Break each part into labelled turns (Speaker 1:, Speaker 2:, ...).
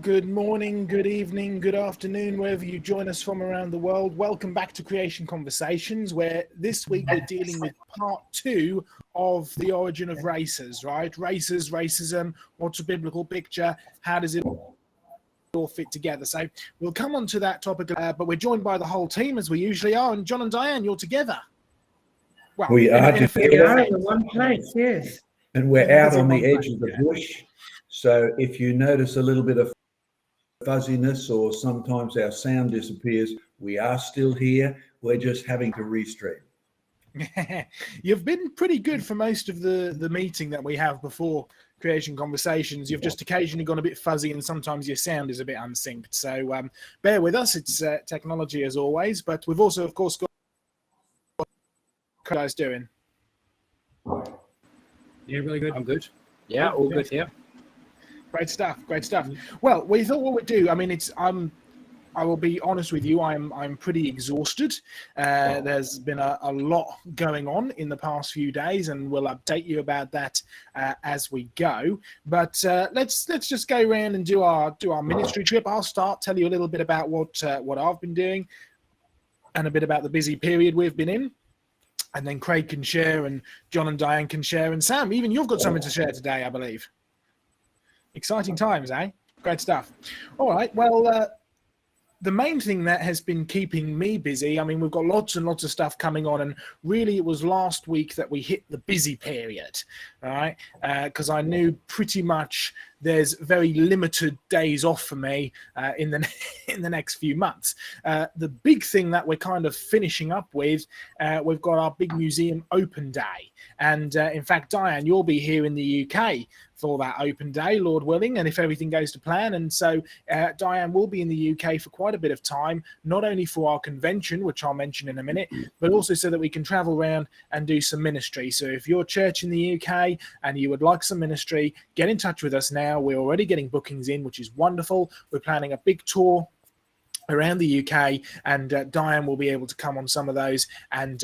Speaker 1: good morning, good evening, good afternoon, wherever you join us from around the world. Welcome back to Creation Conversations, where this week we're dealing with part 2 of the origin of races, right? Races, racism, what's a biblical picture? How does it all fit together? So we'll come on to that topic, but we're joined by the whole team as we usually are. And John and Diane, you're together. Well,
Speaker 2: we are
Speaker 1: in
Speaker 2: together.
Speaker 3: One place, yes.
Speaker 2: And we're out on the edge of the bush. So if you notice a little bit of fuzziness or sometimes our sound disappears, we are still here. We're just having to restream.
Speaker 1: You've been pretty good for most of the meeting that we have before Creation Conversations. You've just occasionally gone a bit fuzzy and sometimes your sound is a bit unsynced. So bear with us. It's technology as always. But we've also, of course, got what you guys doing?
Speaker 3: Yeah, really good.
Speaker 4: I'm good. Yeah, all good here.
Speaker 1: Great stuff. Great stuff. Well, we thought what we'd do. I mean, I will be honest with you. I'm pretty exhausted. There's been a lot going on in the past few days, and we'll update you about that as we go. But let's just go around and do our ministry trip. I'll tell you a little bit about what I've been doing, and a bit about the busy period we've been in. And then Craig can share, and John and Diane can share, and Sam, even you've got something to share today, I believe. Exciting times, eh? Great stuff. All right, well, the main thing that has been keeping me busy, I mean, we've got lots and lots of stuff coming on, and really it was last week that we hit the busy period, all right? Because I knew pretty much there's very limited days off for me in the next few months. The big thing that we're kind of finishing up with, we've got our big museum open day. And in fact, Diane, you'll be here in the UK for that open day, Lord willing, and if everything goes to plan. And so Diane will be in the UK for quite a bit of time, not only for our convention, which I'll mention in a minute, but also so that we can travel around and do some ministry. So if you're a church in the UK and you would like some ministry, get in touch with us now. We're already getting bookings in, which is wonderful. We're planning a big tour around the UK, and Diane will be able to come on some of those and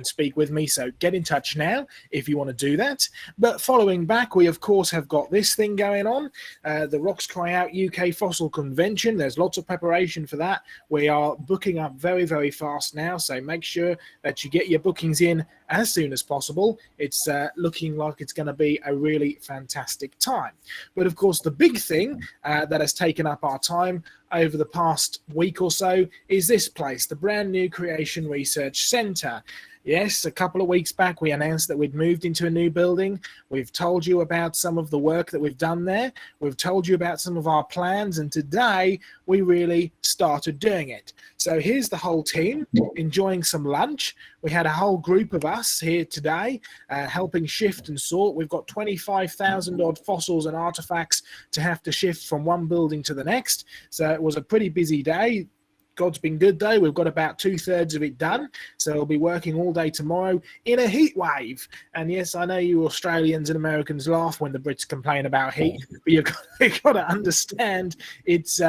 Speaker 1: speak with me. So get in touch now if you want to do that. But following back, we of course have got this thing going on, the Rocks Cry Out UK Fossil Convention. There's lots of preparation for that. We are booking up very, very fast now, so make sure that you get your bookings in as soon as possible. It's looking like it's going to be a really fantastic time. But of course, the big thing that has taken up our time over the past week or so is this place, the brand new Creation Research Centre. Yes, a couple of weeks back, we announced that we'd moved into a new building. We've told you about some of the work that we've done there. We've told you about some of our plans, and today we really started doing it. So here's the whole team enjoying some lunch. We had a whole group of us here today helping shift and sort. We've got 25,000 odd fossils and artifacts to have to shift from one building to the next. So it was a pretty busy day. God's been good though. We've got about 2/3 of it done. So we'll be working all day tomorrow in a heat wave. And yes, I know you Australians and Americans laugh when the Brits complain about heat, but you've got to understand it's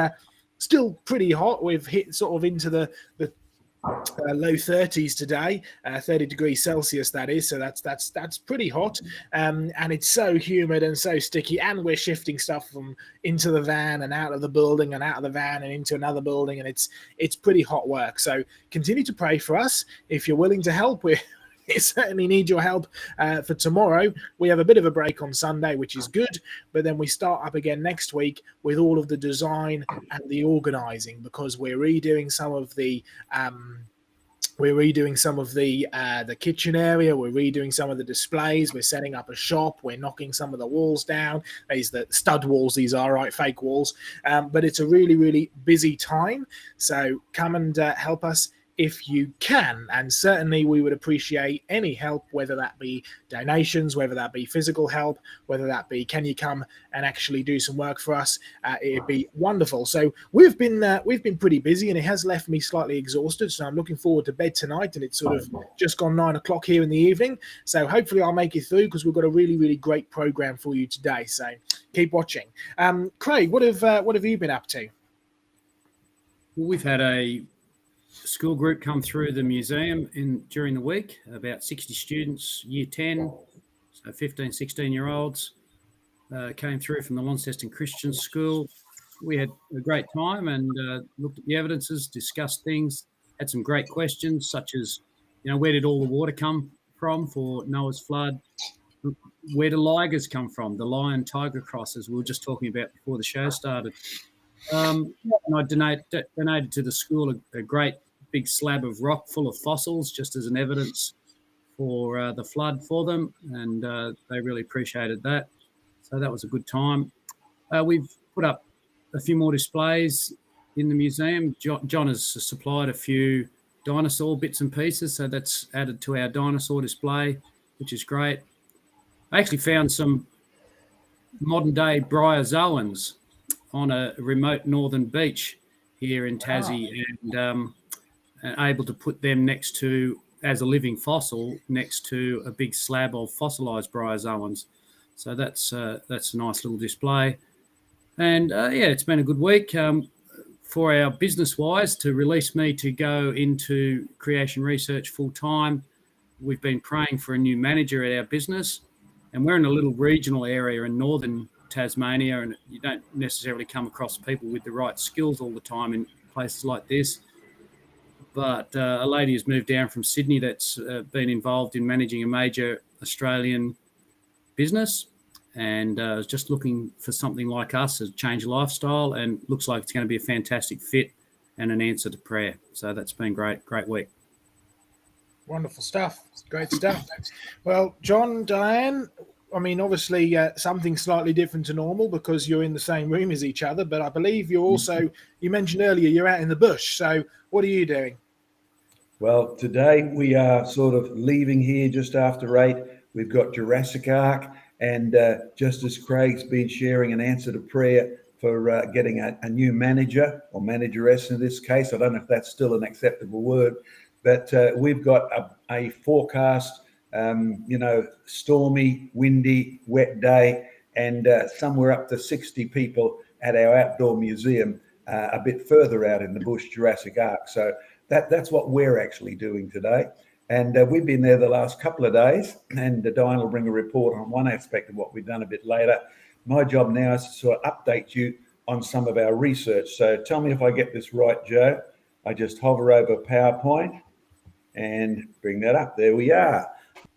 Speaker 1: still pretty hot. We've hit sort of into the low 30s today, 30 degrees Celsius that is, so that's pretty hot, and it's so humid and so sticky, and we're shifting stuff from into the van and out of the building and out of the van and into another building, and it's pretty hot work. So continue to pray for us if you're willing to help. We certainly need your help for tomorrow. We have a bit of a break on Sunday, which is good, but then we start up again next week with all of the design and the organizing, because we're redoing some of the kitchen area. We're redoing some of the displays. We're setting up a shop. We're knocking some of the walls down. These the stud walls. These are right, fake walls. But it's a really, really busy time. So come and help us if you can, and certainly we would appreciate any help, whether that be donations, whether that be physical help, whether that be can you come and actually do some work for us. It'd be wonderful. So we've been pretty busy, and it has left me slightly exhausted, so I'm looking forward to bed tonight, and it's sort of just gone 9 o'clock here in the evening, so hopefully I'll make it through, because we've got a really, really great program for you today, so keep watching. Craig, what have you been up to?
Speaker 3: Well, we've had a school group come through the museum during the week, about 60 students, year 10, so 15, 16-year-olds came through from the Launceston Christian School. we had a great time and looked at the evidences, discussed things, had some great questions such as, where did all the water come from for Noah's flood? Where do ligers come from? The lion tiger crosses we were just talking about before the show started. And I donated to the school a great big slab of rock full of fossils just as an evidence for the flood for them, and they really appreciated that. So that was a good time. We've put up a few more displays in the museum. John has supplied a few dinosaur bits and pieces, so that's added to our dinosaur display, which is great. I actually found some modern-day bryozoans on a remote northern beach here in Tassie, and able to put them next to, as a living fossil, next to a big slab of fossilised bryozoans. So that's a nice little display. And it's been a good week for our business-wise to release me to go into creation research full-time. We've been praying for a new manager at our business, and we're in a little regional area in northern Tasmania, and you don't necessarily come across people with the right skills all the time in places like this. But a lady has moved down from Sydney that's been involved in managing a major Australian business, and is just looking for something like us to change lifestyle, and looks like it's going to be a fantastic fit and an answer to prayer. So that's been great week.
Speaker 1: Wonderful stuff. Great stuff. Well, John, Diane, I mean, obviously something slightly different to normal because you're in the same room as each other, but I believe you're also, you mentioned earlier, you're out in the bush. So what are you doing?
Speaker 2: Well, today we are sort of leaving here just after 8. We've got Jurassic Ark, and just as Craig's been sharing an answer to prayer for getting a new manager, or manageress in this case. I don't know if that's still an acceptable word, but we've got a forecast, stormy, windy, wet day, and somewhere up to 60 people at our outdoor museum a bit further out in the bush, Jurassic Ark. So that's what we're actually doing today. And we've been there the last couple of days, and Diane will bring a report on one aspect of what we've done a bit later. My job now is to sort of update you on some of our research. So tell me if I get this right, Joe. I just hover over PowerPoint and bring that up. There we are.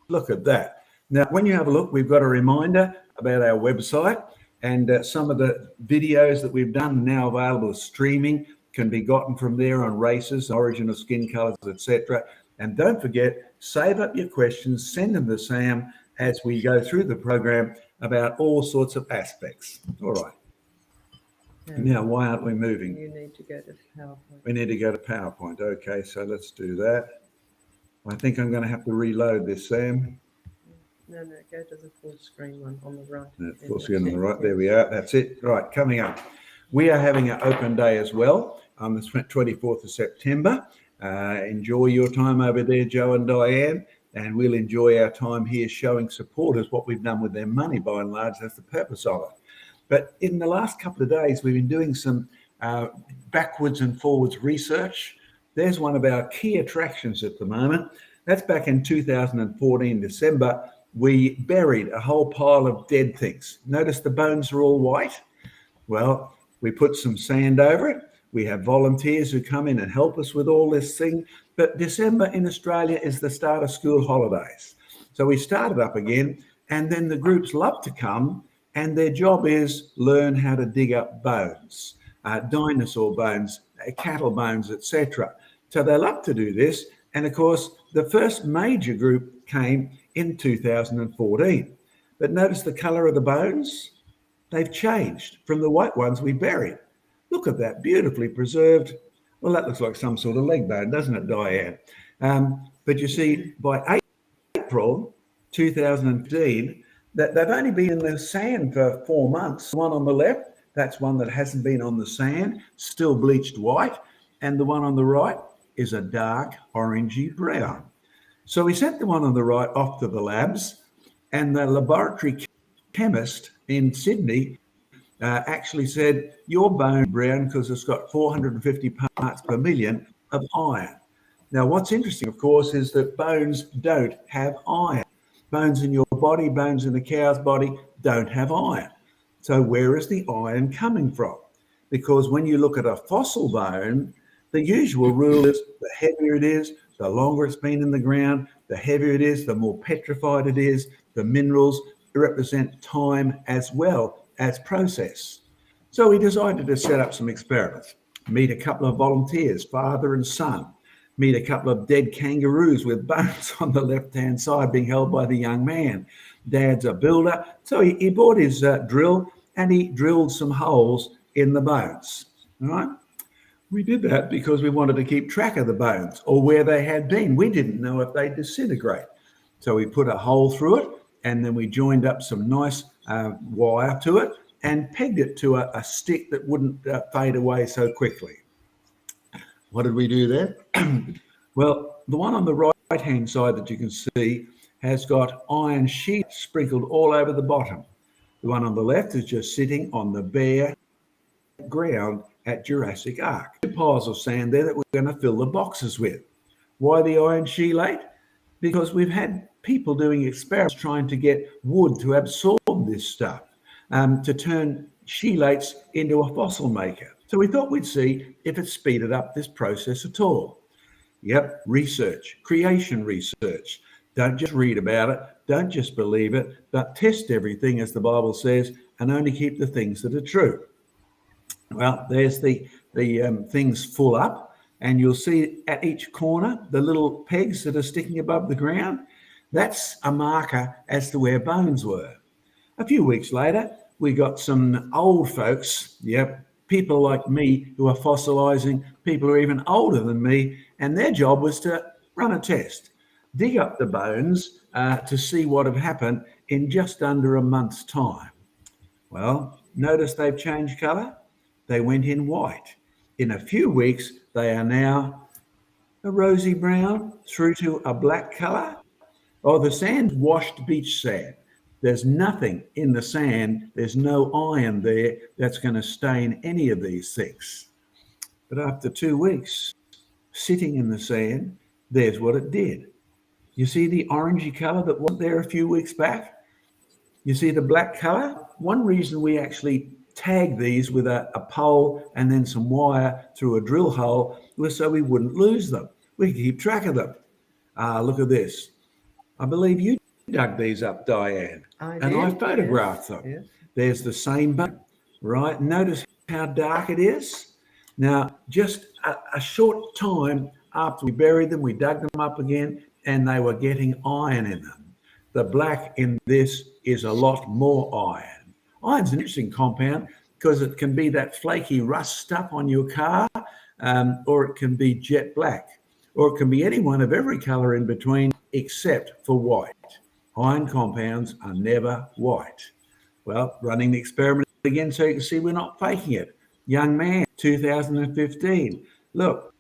Speaker 2: Look at that. Now, when you have a look, we've got a reminder about our website, and some of the videos that we've done now available as streaming can be gotten from there on races, origin of skin colors, etc. And don't forget, save up your questions, send them to Sam as we go through the program about all sorts of aspects. All right. Now, why aren't we moving?
Speaker 5: You need to go to PowerPoint.
Speaker 2: We need to go to PowerPoint. Okay, so let's do that. I think I'm going to have to reload this, Sam.
Speaker 5: No, go to the full screen one on the right.
Speaker 2: Full screen on the right. There we are. That's it. Right, coming up. We are having an open day as well on the 24th of September. Enjoy your time over there, Joe and Diane, and we'll enjoy our time here showing supporters what we've done with their money, by and large. That's the purpose of it. But in the last couple of days, we've been doing some backwards and forwards research. There's one of our key attractions at the moment. That's back in 2014, December. We buried a whole pile of dead things. Notice the bones are all white. Well, we put some sand over it. We have volunteers who come in and help us with all this thing. But December in Australia is the start of school holidays. So we started up again, and then the groups love to come, and their job is learn how to dig up bones, dinosaur bones, cattle bones, etc. So they love to do this. And of course, the first major group came in 2014. But notice the color of the bones. They've changed from the white ones we buried. Look at that, beautifully preserved. Well, that looks like some sort of leg bone, doesn't it, Diane? But you see, by April 2015, that they've only been in the sand for 4 months. The one on the left, that's one that hasn't been on the sand, still bleached white. And the one on the right is a dark orangey brown. So we sent the one on the right off to the labs, and the laboratory chemist in Sydney actually said, your bone brown because it's got 450 parts per million of iron. Now, what's interesting, of course, is that bones don't have iron. Bones in your body, bones in a cow's body don't have iron. So where is the iron coming from? because when you look at a fossil bone, the usual rule is the heavier it is, the longer it's been in the ground, the heavier it is, the more petrified it is. The minerals represent time as well as process. So we decided to set up some experiments, meet a couple of volunteers, father and son, meet a couple of dead kangaroos with bones on the left-hand side being held by the young man. Dad's a builder, so he bought his drill and he drilled some holes in the bones. All right? We did that because we wanted to keep track of the bones or where they had been. We didn't know if they'd disintegrate. So we put a hole through it and then we joined up some nice wire to it and pegged it to a stick that wouldn't fade away so quickly. What did we do then? Well, the one on the right-hand side that you can see has got iron sheets sprinkled all over the bottom. The one on the left is just sitting on the bare ground at Jurassic Ark. Two piles of sand there that we're going to fill the boxes with. Why the iron chelate? Because we've had people doing experiments trying to get wood to absorb this stuff, to turn chelates into a fossil maker. So we thought we'd see if it speeded up this process at all. Yep, research, creation research. Don't just read about it, don't just believe it, but test everything as the Bible says and only keep the things that are true. Well, there's the things full up, and you'll see at each corner the little pegs that are sticking above the ground. That's a marker as to where bones were. A few weeks later, we got some old folks, people like me who are fossilizing, people who are even older than me, and their job was to run a test, dig up the bones to see what had happened in just under a month's time. Well, notice they've changed colour. They went in white. In a few weeks, they are now a rosy brown through to a black colour. Oh, the sand's washed beach sand. There's nothing in the sand. There's no iron there that's going to stain any of these things. But after 2 weeks, sitting in the sand, there's what it did. You see the orangey colour that wasn't there a few weeks back? You see the black colour? One reason we actually tag these with a pole and then some wire through a drill hole was so we wouldn't lose them. We could keep track of them. Look at this. I believe you dug these up, Diane. I photographed them. Yes. There's the same bone, right? Notice how dark it is. Now, just a short time after we buried them, we dug them up again, and they were getting iron in them. The black in this is a lot more iron. Iron's an interesting compound because it can be that flaky rust stuff on your car, or it can be jet black, or it can be any one of every colour in between except for white. Iron compounds are never white. Well, running the experiment again so you can see we're not faking it. Young man, 2015. Look,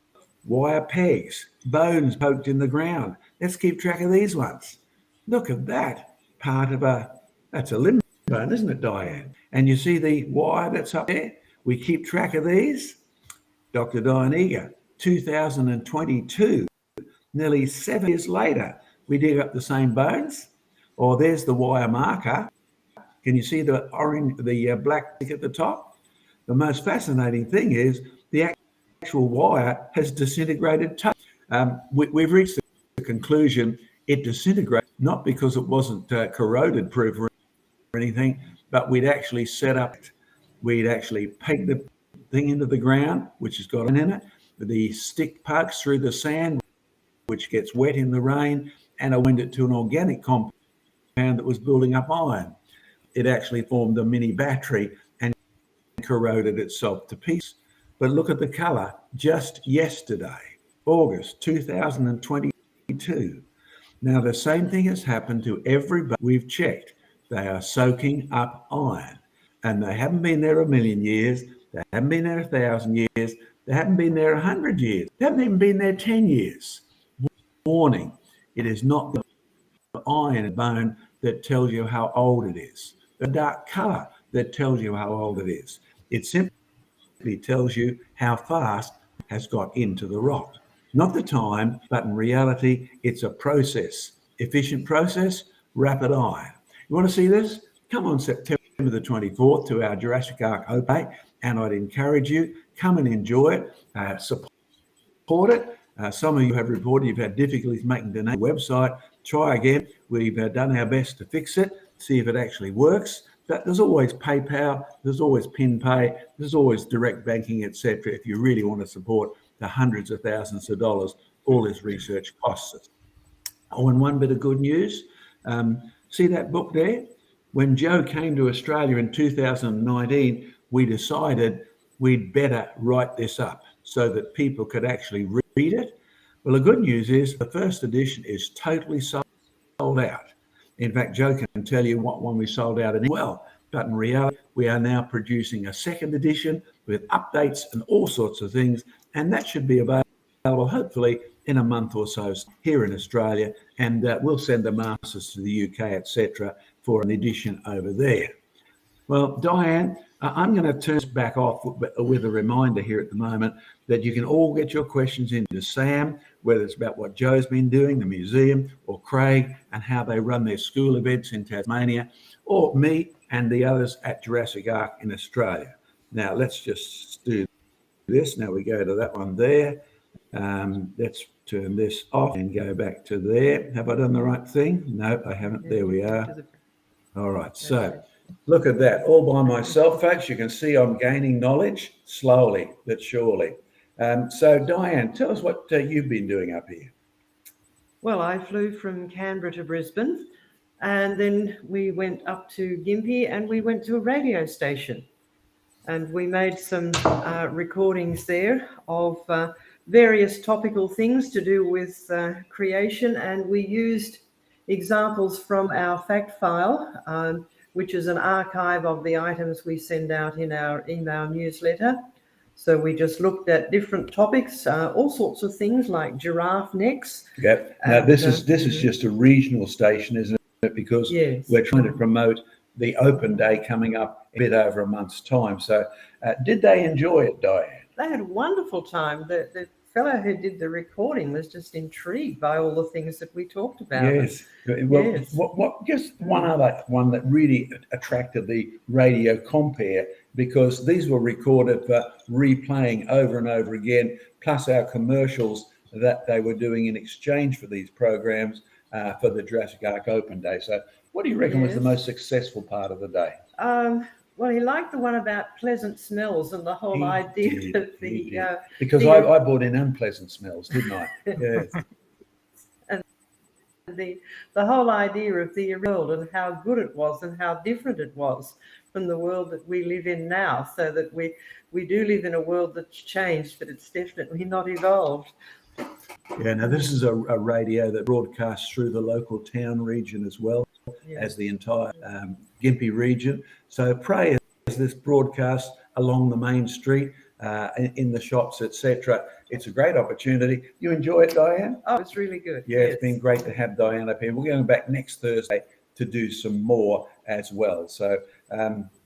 Speaker 2: wire pegs, bones poked in the ground. Let's keep track of these ones. Look at that. That's a limb bone, isn't it, Diane? And you see the wire that's up there? We keep track of these. Dr. Diane, 2022, nearly 7 years later, we dig up the same bones. Or there's the wire marker. Can you see the orange, the black tick at the top? The most fascinating thing is the actual wire has disintegrated. We've reached the conclusion it disintegrated not because it wasn't corroded proof or anything, but we'd actually set up, we'd actually pegged the thing into the ground, which has got in it. The stick pokes through the sand, which gets wet in the rain, and I went it to an organic compound that was building up iron. It actually formed a mini battery and corroded itself to pieces. But look at the colour just yesterday, August 2022. Now, the same thing has happened to everybody we've checked. They are soaking up iron, and they haven't been there a million years. They haven't been there 1,000 years. They haven't been there 100 years. They haven't even been there 10 years. Warning, it is not the iron bone that tells you how old it is. The dark colour that tells you how old it is. It simply tells you how fast it has got into the rock. Not the time, but in reality, it's a process. Efficient process, rapid iron. You want to see this? Come on September the 24th to our Jurassic Ark open, and I'd encourage you, come and enjoy it, support it. Some of you have reported you've had difficulties making the website. Try again. We've done our best to fix it, see if it actually works. But there's always PayPal, there's always PinPay, there's always direct banking, etc. If you really want to support the hundreds of thousands of dollars all this research costs us. Oh, and one bit of good news. See that book there? When Joe came to Australia in 2019, we decided we'd better write this up so that people could actually read it. Well, the good news is the first edition is totally sold out. In fact, Joe can tell you what one we sold out in well, but in reality, we are now producing a second edition with updates and all sorts of things, and that should be available hopefully in a month or so here in Australia, and we'll send the masters to the UK, etc., for an edition over there. Well, Diane, I'm going to turn this back off with a reminder here at the moment that you can all get your questions into Sam, whether it's about what Joe's been doing, the museum, or Craig and how they run their school events in Tasmania, or me and the others at Jurassic Ark in Australia. Now, let's just do this. Now we go to that one there. Let's turn this off and go back to there. Have I done the right thing? No, I haven't. There we are. All right, so look at that, all by myself, folks. You can see I'm gaining knowledge slowly but surely. So, Diane, tell us what you've been doing up here.
Speaker 5: Well, I flew from Canberra to Brisbane, and then we went up to Gympie and we went to a radio station. And we made some recordings there of various topical things to do with creation. And we used examples from our fact file, which is an archive of the items we send out in our email newsletter. So we just looked at different topics, all sorts of things like giraffe necks.
Speaker 2: Yep. Now this is just a regional station, isn't it? Because we're trying to promote the open day coming up a bit over a month's time. So did they enjoy it, Diane?
Speaker 5: They had a wonderful time. The fellow who did the recording was just intrigued by all the things that we talked about.
Speaker 2: Yes. Well, what just one other one that really attracted the radio compare, because these were recorded for replaying over and over again, plus our commercials that they were doing in exchange for these programs for the Jurassic Ark Open Day. So what do you reckon was the most successful part of the day?
Speaker 5: Well, he liked the one about pleasant smells and the whole idea of the...
Speaker 2: because I brought in unpleasant smells, didn't I? Yes.
Speaker 5: And the whole idea of the world and how good it was and how different it was from the world that we live in now, so that we do live in a world that's changed, but it's definitely not evolved.
Speaker 2: Yeah, now this is a radio that broadcasts through the local town region as well as the entire Gympie region. So pray as this broadcast along the main street, in the shops, etc. It's a great opportunity. You enjoy it, Diane?
Speaker 5: Oh, it's really good.
Speaker 2: Yeah, it's been great to have Diane up here. We're going back next Thursday to do some more as well. So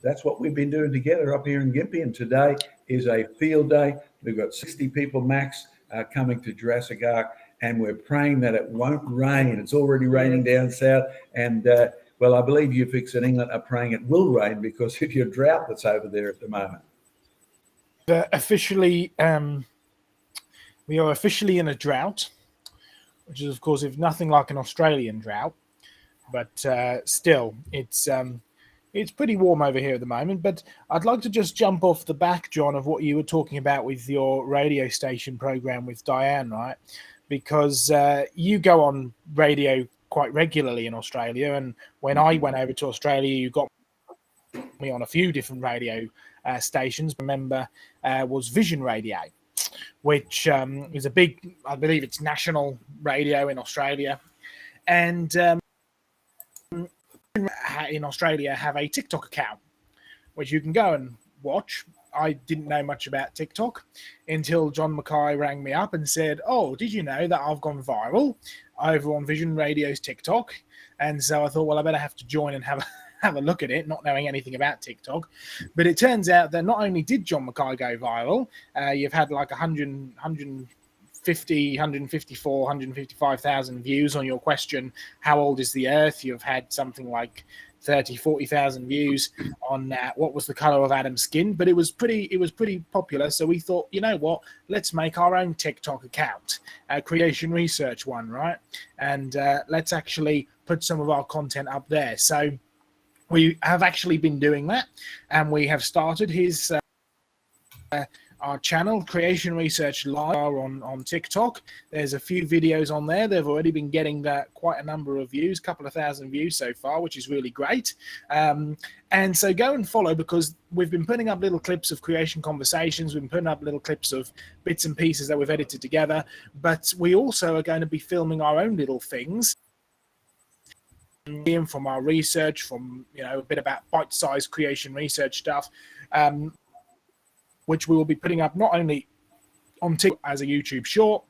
Speaker 2: that's what we've been doing together up here in Gympie. And today is a field day. We've got 60 people max coming to Jurassic Ark, and we're praying that it won't rain. It's already raining down south, and well, I believe you folks in England are praying it will rain because of your drought that's over there at the moment.
Speaker 1: We are officially in a drought, which is, of course, if nothing like an Australian drought, but still, it's pretty warm over here at the moment. But I'd like to just jump off the back, John, of what you were talking about with your radio station program with Diane, right? Because you go on radio quite regularly in Australia, and when I went over to Australia, you got me on a few different radio stations. Remember, was Vision Radio, which is a big, I believe it's national radio in Australia, and in Australia have a TikTok account, which you can go and watch. I didn't know much about TikTok until John Mackay rang me up and said, "Oh, did you know that I've gone viral over on Vision Radio's TikTok?" And so I thought, well, I better have to join and have a look at it, not knowing anything about TikTok. But it turns out that not only did John Mackay go viral, you've had like 155,000 views on your question, how old is the Earth? You've had something like 40,000 views on what was the color of Adam's skin, but it was pretty popular. So we thought, you know what, let's make our own TikTok account, creation research one, right? And let's actually put some of our content up there. So we have actually been doing that, and we have started his our channel, Creation Research Live, on TikTok. There's a few videos on there. They've already been getting quite a number of views, a couple of thousand views so far, which is really great. And so go and follow, because we've been putting up little clips of creation conversations. We've been putting up little clips of bits and pieces that we've edited together. But we also are going to be filming our own little things from our research, from a bit about bite-sized creation research stuff, which we will be putting up not only on TikTok as a YouTube short,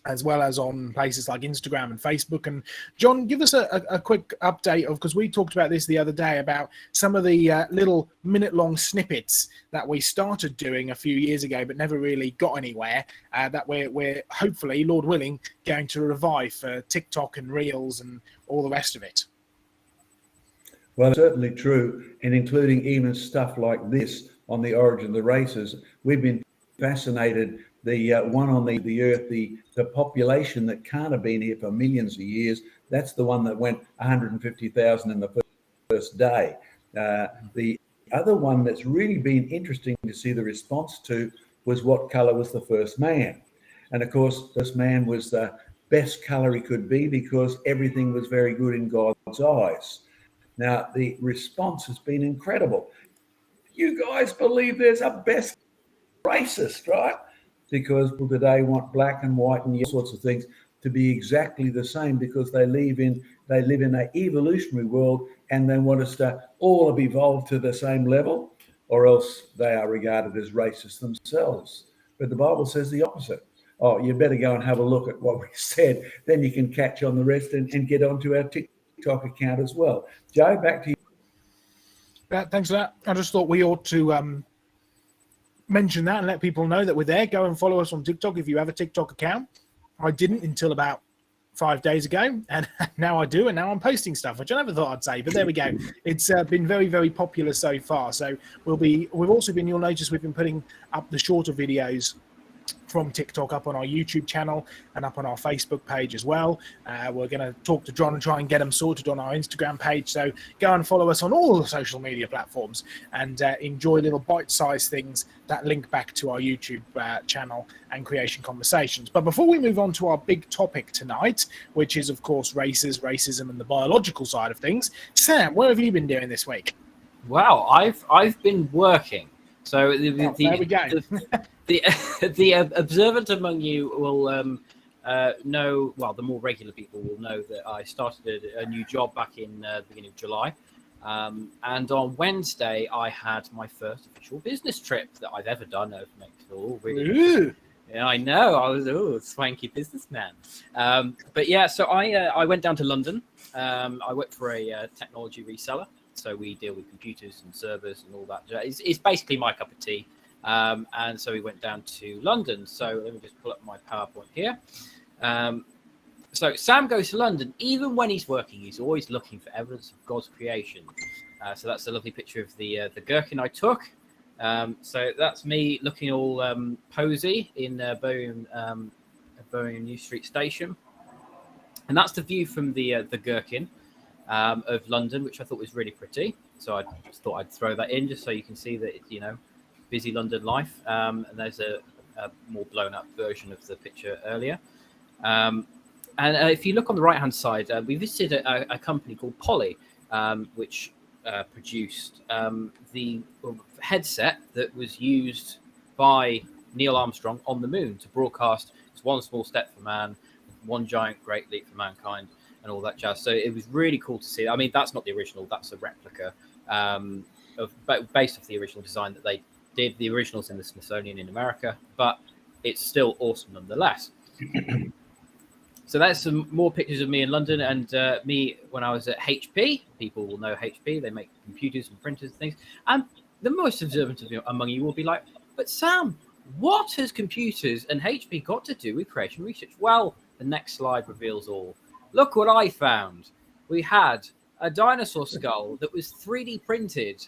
Speaker 1: as well as on places like Instagram and Facebook. And John, give us a quick update of, because we talked about this the other day, about some of the little minute-long snippets that we started doing a few years ago but never really got anywhere, that we're hopefully, Lord willing, going to revive for TikTok and Reels and all the rest of it.
Speaker 2: Well, certainly true, and including even stuff like this on the origin of the races. We've been fascinated. The one on the Earth, the population that can't have been here for millions of years, that's the one that went 150,000 in the first day. The other one that's really been interesting to see the response to was what color was the first man. And of course, this man was the best color he could be, because everything was very good in God's eyes. Now, the response has been incredible. You guys believe there's a best racist, right? Because people today want black and white and all sorts of things to be exactly the same, because they live in an evolutionary world, and they want us to all have evolved to the same level, or else they are regarded as racist themselves. But the Bible says the opposite. Oh, you better go and have a look at what we said. Then you can catch on the rest and get onto our TikTok account as well. Joe, back to you.
Speaker 1: Thanks for that. I just thought we ought to mention that and let people know that we're there. Go and follow us on TikTok if you have a TikTok account. I didn't until about 5 days ago, and now I do, and now I'm posting stuff, which I never thought I'd say, but there we go. It's been very, very popular so far. So we've also been, you'll notice we've been putting up the shorter videos from TikTok up on our YouTube channel and up on our Facebook page as well. We're going to talk to John and try and get them sorted on our Instagram page. So go and follow us on all the social media platforms and enjoy little bite-sized things that link back to our YouTube channel and Creation Conversations. But before we move on to our big topic tonight, which is, of course, racism and the biological side of things, Sam, what have you been doing this week?
Speaker 4: Wow, I've been working. So
Speaker 1: there we go.
Speaker 4: The observant among you will know, well, the more regular people will know that I started a new job back in the beginning of July. And on Wednesday, I had my first official business trip that I've ever done. It makes it all really. Yeah, I know. I was a swanky businessman. But yeah, so I went down to London. I work for a technology reseller. So we deal with computers and servers and all that. It's basically my cup of tea. And so we went down to London. So let me just pull up my PowerPoint here. So Sam goes to London. Even when he's working, he's always looking for evidence of God's creation. So that's a lovely picture of the gherkin I took. So that's me looking all posy in Birmingham New Street Station. And that's the view from the gherkin of London, which I thought was really pretty. So I just thought I'd throw that in just so you can see that it's, busy London life. And there's a more blown up version of the picture earlier. And if you look on the right hand side, we visited a company called Poly, which produced the headset that was used by Neil Armstrong on the moon to broadcast "It's one small step for man, one giant great leap for mankind," and all that jazz. So it was really cool to see. I mean, that's not the original; that's a replica based off the original design that they did. The original's in the Smithsonian in America, but it's still awesome nonetheless. So that's some more pictures of me in London and me when I was at HP. People will know HP. They make computers and printers and things. And the most observant among you will be like, but Sam, what has computers and HP got to do with creation research? Well, the next slide reveals all. Look what I found. We had a dinosaur skull that was 3D printed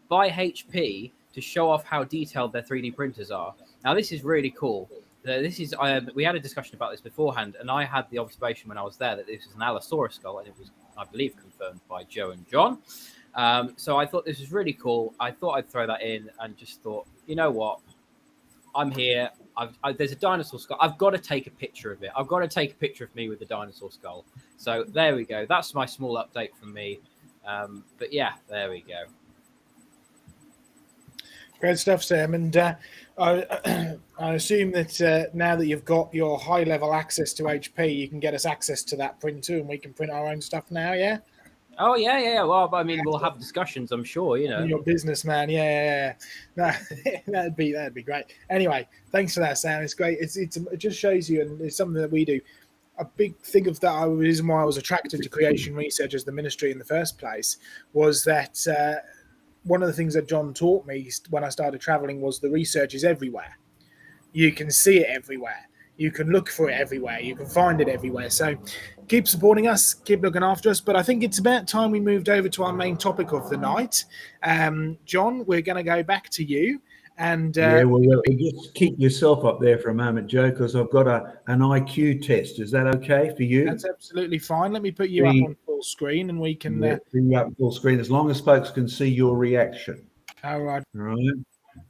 Speaker 4: by HP to show off how detailed their 3D printers are. Now, this is really cool. This is we had a discussion about this beforehand, and I had the observation when I was there that this was an Allosaurus skull, and it was, I believe, confirmed by Joe and John. So I thought this was really cool. I thought I'd throw that in, and just thought, you know what? I'm here. There's a dinosaur skull. I've got to take a picture of it. I've got to take a picture of me with the dinosaur skull. So there we go. That's my small update from me. But yeah, there we go.
Speaker 1: Great stuff, Sam. And I assume that now that you've got your high-level access to HP, you can get us access to that printer, and we can print our own stuff now, yeah?
Speaker 4: Oh, yeah. Well, I mean, we'll have discussions, I'm sure, you know.
Speaker 1: You're a businessman, yeah. No, that'd be great. Anyway, thanks for that, Sam. It's great. It just shows you, and it's something that we do. A big thing of that, the reason why I was attracted to creation research as the ministry in the first place was that one of the things that John taught me when I started traveling was the research is everywhere. You can see it everywhere. You can look for it everywhere. You can find it everywhere. So keep supporting us, keep looking after us. But I think it's about time we moved over to our main topic of the night. John, we're going to go back to you. And
Speaker 2: just keep yourself up there for a moment, Joe, because I've got an IQ test. Is that okay for you?
Speaker 1: That's absolutely fine. Let me put you up on full screen, and we can
Speaker 2: bring you up full screen as long as folks can see your reaction.
Speaker 1: All right.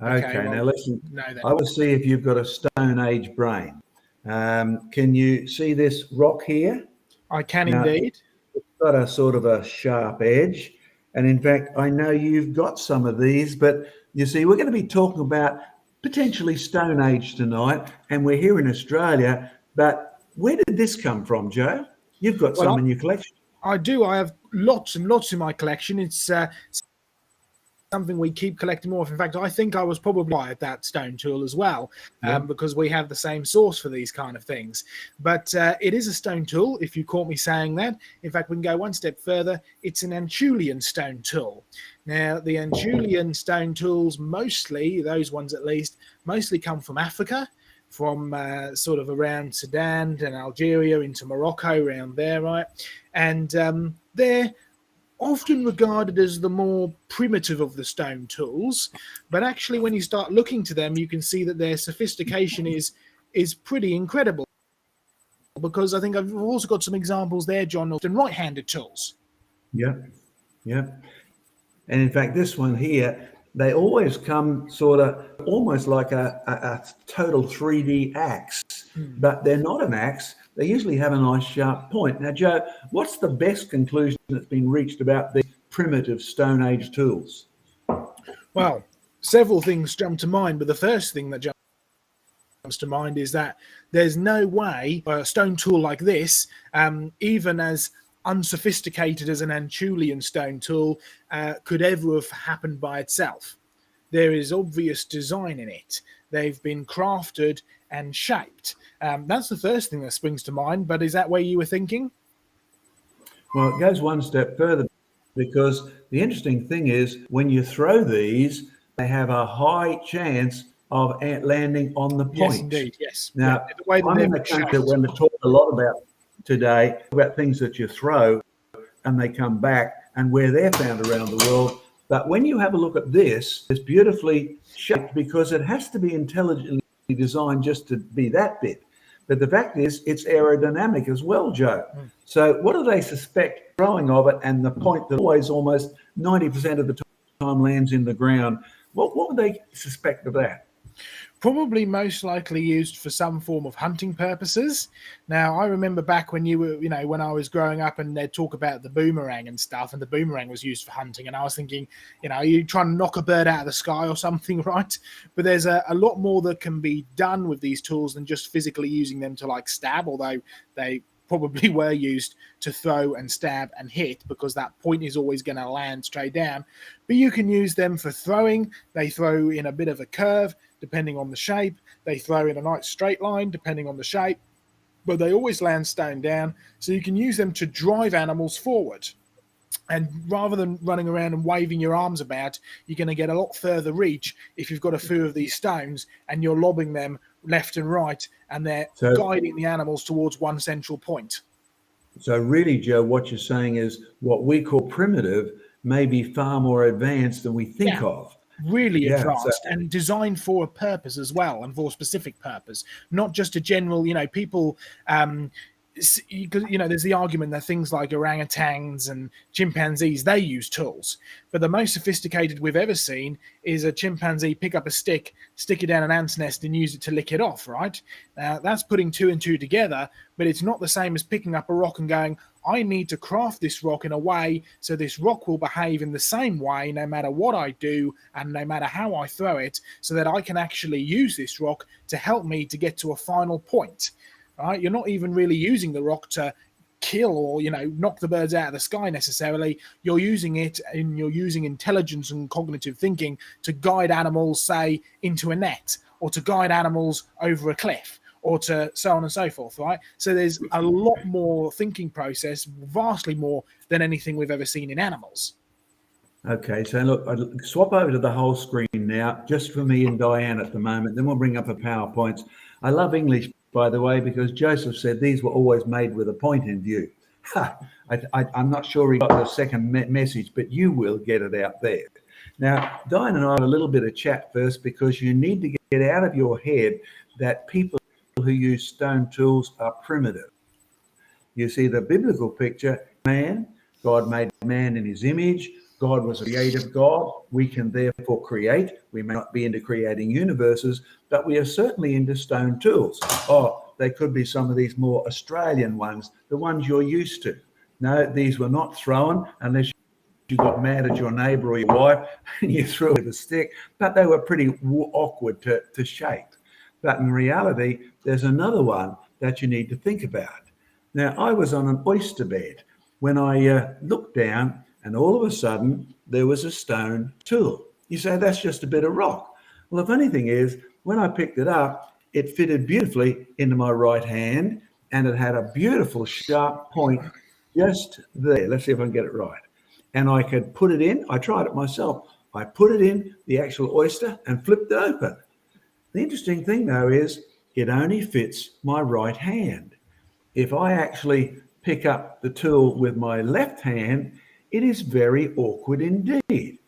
Speaker 2: Okay. Now listen. I will see if you've got a Stone Age brain. Can you see this rock here?
Speaker 1: I can indeed.
Speaker 2: It's got a sort of a sharp edge, and in fact, I know you've got some of these, but you see, we're going to be talking about potentially Stone Age tonight, and we're here in Australia. But where did this come from, Joe? You've got some in your collection.
Speaker 1: I do. I have lots and lots in my collection. It's something we keep collecting more of. In fact, I think I was probably at that stone tool as well, because we have the same source for these kind of things. But it is a stone tool, if you caught me saying that. In fact, we can go one step further. It's an Anchulian stone tool. Now, the Anchulian stone tools, mostly, those ones at least, mostly come from Africa, from sort of around Sudan and Algeria into Morocco, around there, right? And they're often regarded as the more primitive of the stone tools, but actually when you start looking to them, you can see that their sophistication is pretty incredible, because I think I've also got some examples there, John, of right-handed tools.
Speaker 2: Yeah. And in fact, this one here, they always come sort of almost like a total 3D axe, but they're not an axe. They usually have a nice sharp point. Now, Joe, what's the best conclusion that's been reached about these primitive Stone Age tools?
Speaker 1: Well, several things jump to mind, but the first thing that jumps to mind is that there's no way a stone tool like this, even as unsophisticated as an Anchulian stone tool, could ever have happened by itself. There is obvious design in it. They've been crafted and shaped. That's the first thing that springs to mind, but is that where you were thinking?
Speaker 2: Well, it goes one step further, because the interesting thing is when you throw these, they have a high chance of landing on the point.
Speaker 1: Yes, indeed, yes.
Speaker 2: Now, I'm in a country that we're going to talk a lot about today, about things that you throw and they come back and where they're found around the world. But when you have a look at this, it's beautifully shaped because it has to be intelligently designed just to be that bit. But the fact is, it's aerodynamic as well, Joe. So what do they suspect throwing of it, and the point that always almost 90% of the time lands in the ground? What would they suspect of that?
Speaker 1: Probably most likely used for some form of hunting purposes. Now, I remember back when when I was growing up, and they'd talk about the boomerang and stuff, and the boomerang was used for hunting. And I was thinking, are you trying to knock a bird out of the sky or something, right? But there's a lot more that can be done with these tools than just physically using them to stab, although they probably were used to throw and stab and hit, because that point is always going to land straight down. But you can use them for throwing. They throw in a bit of a curve, depending on the shape. They throw in a nice straight line, depending on the shape. But they always land stone down, so you can use them to drive animals forward. And rather than running around and waving your arms about, you're going to get a lot further reach if you've got a few of these stones and you're lobbing them left and right, and they're guiding the animals towards one central point.
Speaker 2: So really, Joe, what you're saying is what we call primitive may be far more advanced than we think
Speaker 1: Yeah.
Speaker 2: of.
Speaker 1: Really
Speaker 2: Yeah, so
Speaker 1: advanced and designed for a purpose as well, and for a specific purpose, not just a general, people, there's the argument that things like orangutans and chimpanzees, they use tools, but the most sophisticated we've ever seen is a chimpanzee pick up a stick, stick it down an ant's nest and use it to lick it off, right? Now that's putting two and two together, but it's not the same as picking up a rock and going, I need to craft this rock in a way so this rock will behave in the same way no matter what I do and no matter how I throw it, so that I can actually use this rock to help me to get to a final point. Right? You're not even really using the rock to kill or knock the birds out of the sky necessarily. You're using it, and you're using intelligence and cognitive thinking to guide animals, say, into a net, or to guide animals over a cliff, or to so on and so forth, right? So there's a lot more thinking process, vastly more than anything we've ever seen in animals.
Speaker 2: Okay, so look, I'll swap over to the whole screen now, just for me and Diane at the moment. Then we'll bring up the PowerPoints. I love English, by the way, because Joseph said these were always made with a point in view. I'm not sure he got the second message, but you will get it out there. Now, Diane and I had a little bit of chat first, because you need to get out of your head that people who use stone tools are primitive. You see the biblical picture, man, God made man in his image. God was a creative God. We can therefore create. We may not be into creating universes, but we are certainly into stone tools. Oh, they could be some of these more Australian ones, the ones you're used to. No, these were not thrown unless you got mad at your neighbour or your wife and you threw it with a stick, but they were pretty awkward to shape. But in reality, there's another one that you need to think about. Now, I was on an oyster bed when I looked down, and all of a sudden, there was a stone tool. You say, that's just a bit of rock. Well, the funny thing is, when I picked it up, it fitted beautifully into my right hand, and it had a beautiful sharp point just there. Let's see if I can get it right. And I could put it in. I tried it myself. I put it in the actual oyster and flipped it open. The interesting thing, though, is it only fits my right hand. If I actually pick up the tool with my left hand, it is very awkward indeed.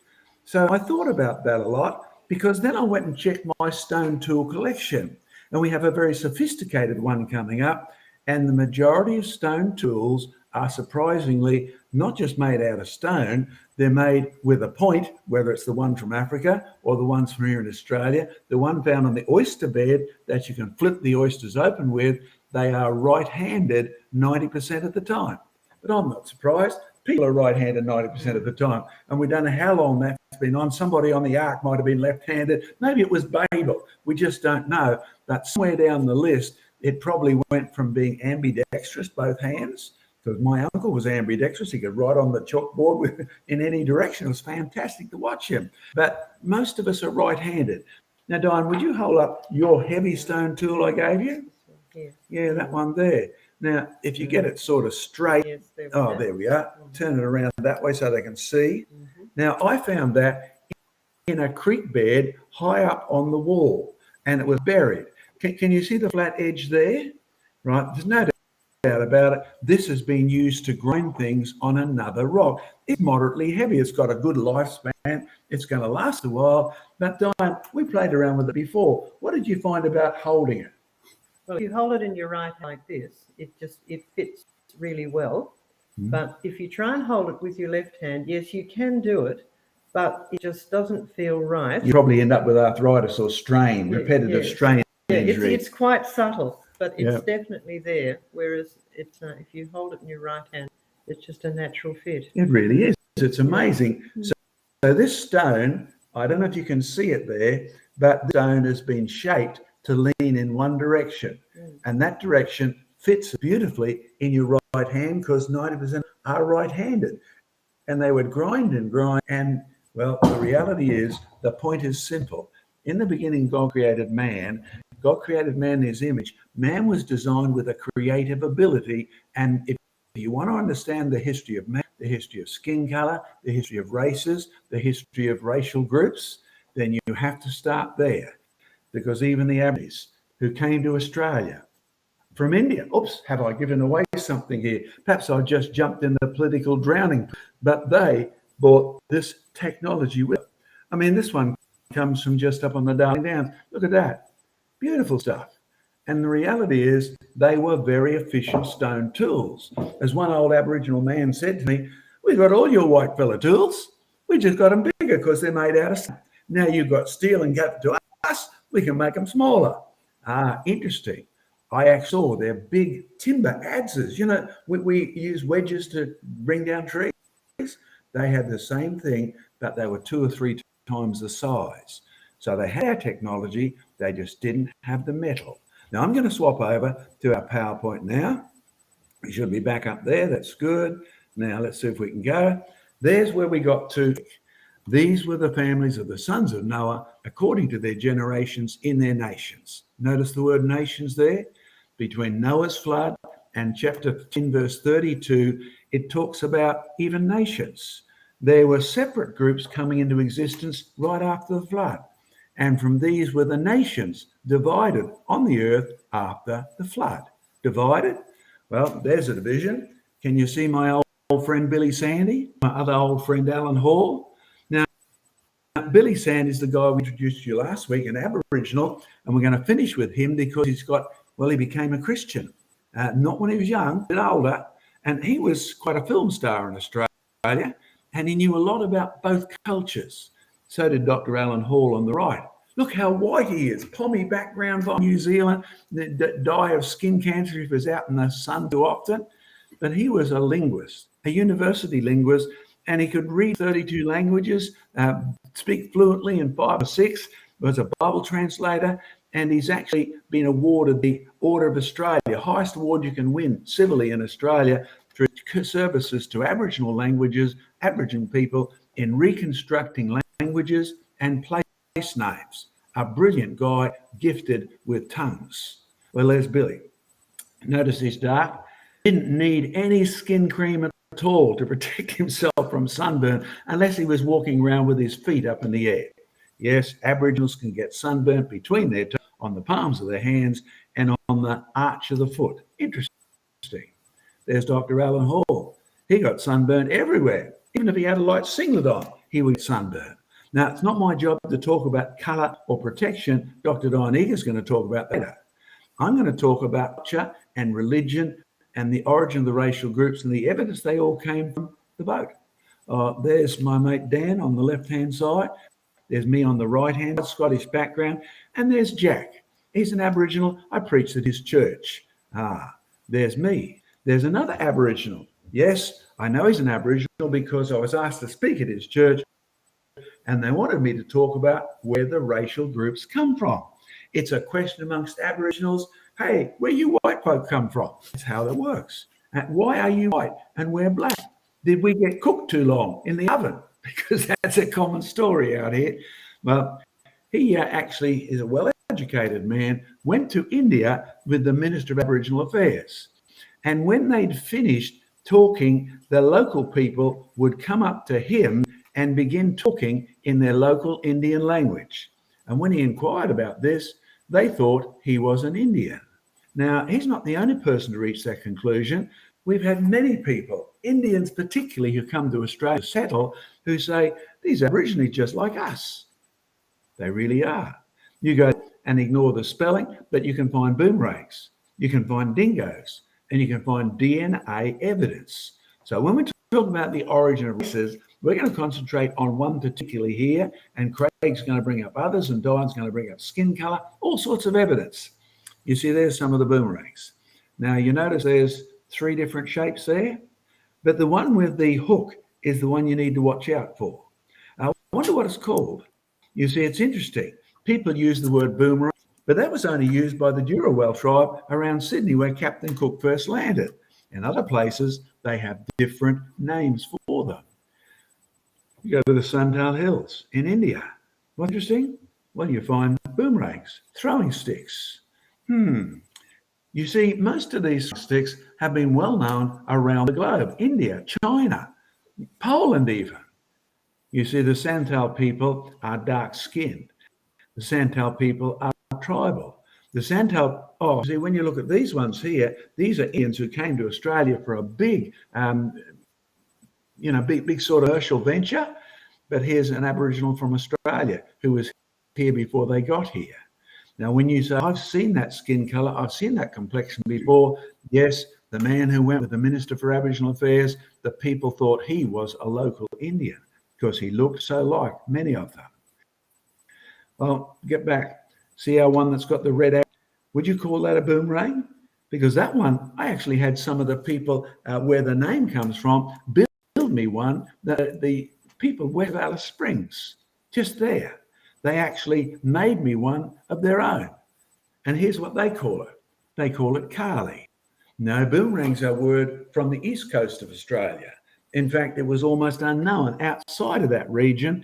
Speaker 2: So I thought about that a lot, because then I went and checked my stone tool collection, and we have a very sophisticated one coming up, and the majority of stone tools are surprisingly not just made out of stone, they're made with a point, whether it's the one from Africa or the ones from here in Australia. The one found on the oyster bed that you can flip the oysters open with, they are right-handed 90% of the time. But I'm not surprised. People are right-handed 90% of the time, and we don't know how long that's been on. Somebody on the ark might have been left-handed. Maybe it was Babel. We just don't know. But somewhere down the list, it probably went from being ambidextrous, both hands, because my uncle was ambidextrous. He could write on the chalkboard in any direction. It was fantastic to watch him. But most of us are right-handed. Now, Diane, would you hold up your heavy stone tool I gave you? Yeah, that one there. Now, if you get it sort of straight, there we are. Turn it around that way so they can see. Now, I found that in a creek bed high up on the wall, and it was buried. Can you see the flat edge there? Right, there's no doubt about it. This has been used to grind things on another rock. It's moderately heavy. It's got a good lifespan. It's going to last a while. But Diane, we played around with it before. What did you find about holding it?
Speaker 5: Well, if you hold it in your right hand like this, it fits really well. But if you try and hold it with your left hand, yes, you can do it, but it just doesn't feel right.
Speaker 2: You probably end up with arthritis or strain, repetitive strain injury.
Speaker 5: It's quite subtle, but it's definitely there. Whereas it's if you hold it in your right hand, it's just a natural fit.
Speaker 2: It really is. It's amazing. So this stone, I don't know if you can see it there, but the stone has been shaped to lean in one direction, and that direction fits beautifully in your right hand, because 90% are right-handed, and they would grind, and well, the reality is the point is simple. In the beginning, God created man in his image. Man was designed with a creative ability, and if you want to understand the history of man, the history of skin color, the history of races, the history of racial groups, then you have to start there. Because even the Aboriginals who came to Australia, from India. Oops, have I given away something here? Perhaps I just jumped in the political drowning, but they brought this technology with them. I mean, this one comes from just up on the Darling Downs. Look at that. Beautiful stuff. And the reality is they were very efficient stone tools. As one old Aboriginal man said to me, we've got all your white fella tools. We just got them bigger because they're made out of stone. Now you've got steel and gave it to us. We can make them smaller. Ah, interesting. I actually saw their big timber adzes. You know, we use wedges to bring down trees. They had the same thing, but they were 2 or 3 times the size. So they had our technology. They just didn't have the metal. Now I'm going to swap over to our PowerPoint now. We should be back up there. That's good. Now let's see if we can go. There's where we got to. These were the families of the sons of Noah according to their generations in their nations. Notice the word nations there. Between Noah's flood and chapter 10, verse 32, it talks about even nations. There were separate groups coming into existence right after the flood. And from these were the nations divided on the earth after the flood. Divided? Well, there's a division. Can you see my old friend Billy Sandy? My other old friend Alan Hall? Now, Billy Sandy is the guy we introduced to you last week, an Aboriginal, and we're going to finish with him because he became a Christian. Not when he was young, a bit older, and he was quite a film star in Australia, and he knew a lot about both cultures. So did Dr. Alan Hall on the right. Look how white he is. Pommy background from New Zealand, die of skin cancer if he was out in the sun too often. But he was a linguist, a university linguist, and he could read 32 languages, speak fluently in 5 or 6, was a Bible translator, and he's actually been awarded the Order of Australia, highest award you can win civilly in Australia through services to Aboriginal languages, Aboriginal people in reconstructing languages and place names. A brilliant guy, gifted with tongues. Well, there's Billy. Notice he's dark. Didn't need any skin cream at all to protect himself from sunburn unless he was walking around with his feet up in the air. Yes, Aboriginals can get sunburnt between their toes, on the palms of their hands and on the arch of the foot. Interesting. There's Dr. Alan Hall. He got sunburnt everywhere. Even if he had a light singlet on, he would get sunburned. Now, it's not my job to talk about colour or protection. Dr. Diane is going to talk about that later. I'm going to talk about culture and religion and the origin of the racial groups and the evidence they all came from the boat. There's my mate Dan on the left-hand side. There's me on the right-hand, Scottish background. And there's Jack. He's an Aboriginal. I preached at his church. There's me. There's another Aboriginal. Yes, I know he's an Aboriginal because I was asked to speak at his church and they wanted me to talk about where the racial groups come from. It's a question amongst Aboriginals. Hey, where you white folk come from? That's how that works. And why are you white and we're black? Did we get cooked too long in the oven? Because that's a common story out here. Well, he actually is a well-educated man, went to India with the Minister of Aboriginal Affairs. And when they'd finished talking, the local people would come up to him and begin talking in their local Indian language. And when he inquired about this, they thought he was an Indian. Now, he's not the only person to reach that conclusion. We've had many people, Indians particularly, who come to Australia to settle, who say, these are originally just like us. They really are. You go and ignore the spelling, but you can find boomerangs, you can find dingoes, and you can find DNA evidence. So when we talk about the origin of races, we're going to concentrate on one particularly here, and Craig's going to bring up others, and Diane's going to bring up skin colour, all sorts of evidence. You see, there's some of the boomerangs. Now, you notice there's 3 different shapes there, but the one with the hook is the one you need to watch out for. I wonder what it's called. You see, it's interesting. People use the word boomerang, but that was only used by the Durawell tribe around Sydney where Captain Cook first landed. In other places, they have different names for them. You go to the Santal Hills in India. What's interesting? Well, you find boomerangs, throwing sticks. You see, most of these sticks have been well known around the globe. India, China, Poland even. You see, the Santal people are dark-skinned. The Santal people are tribal. The Santal, see, when you look at these ones here, these are Indians who came to Australia for a big, big sort of commercial venture. But here's an Aboriginal from Australia who was here before they got here. Now, when you say, I've seen that skin colour, I've seen that complexion before, yes, the man who went with the Minister for Aboriginal Affairs, the people thought he was a local Indian because he looked so like many of them. Well, get back. See our one that's got the red arrow? Would you call that a boomerang? Because that one, I actually had some of the people where the name comes from build me one that the people west of Alice Springs, just there. They actually made me one of their own. And here's what they call it. They call it Carly. No, boomerangs are a word from the east coast of Australia. In fact, it was almost unknown outside of that region,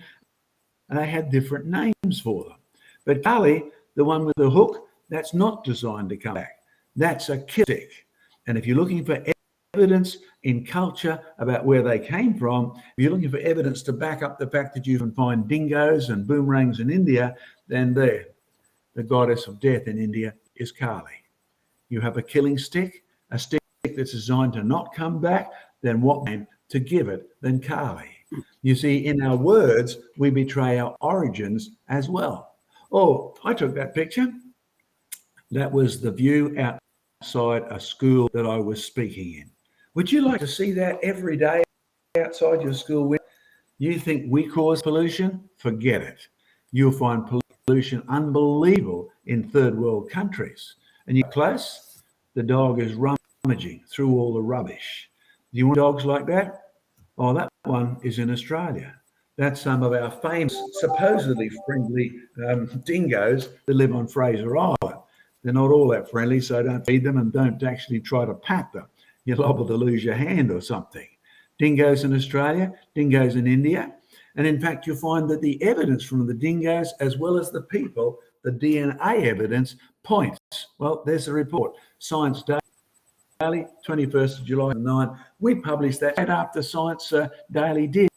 Speaker 2: and they had different names for them. But Carly, the one with the hook, that's not designed to come back. That's a kill stick. And if you're looking for evidence in culture about where they came from, if you're looking for evidence to back up the fact that you can find dingoes and boomerangs in India, then there, the goddess of death in India is Kali. You have a killing stick, a stick that's designed to not come back, then what name to give it than Kali? You see, in our words, we betray our origins as well. Oh, I took that picture. That was the view outside a school that I was speaking in. Would you like to see that every day outside your school window? You think we cause pollution? Forget it. You'll find pollution unbelievable in third world countries. And you're close, the dog is rummaging through all the rubbish. Do you want dogs like that? Oh, that one is in Australia. That's some of our famous, supposedly friendly dingoes that live on Fraser Island. They're not all that friendly, so don't feed them and don't actually try to pat them. You're liable to lose your hand or something. Dingoes in Australia, dingoes in India. And in fact, you'll find that the evidence from the dingoes, as well as the people, the DNA evidence points. Well, there's the report. Science Daily, 21st of July 9. We published that right after Science Daily did.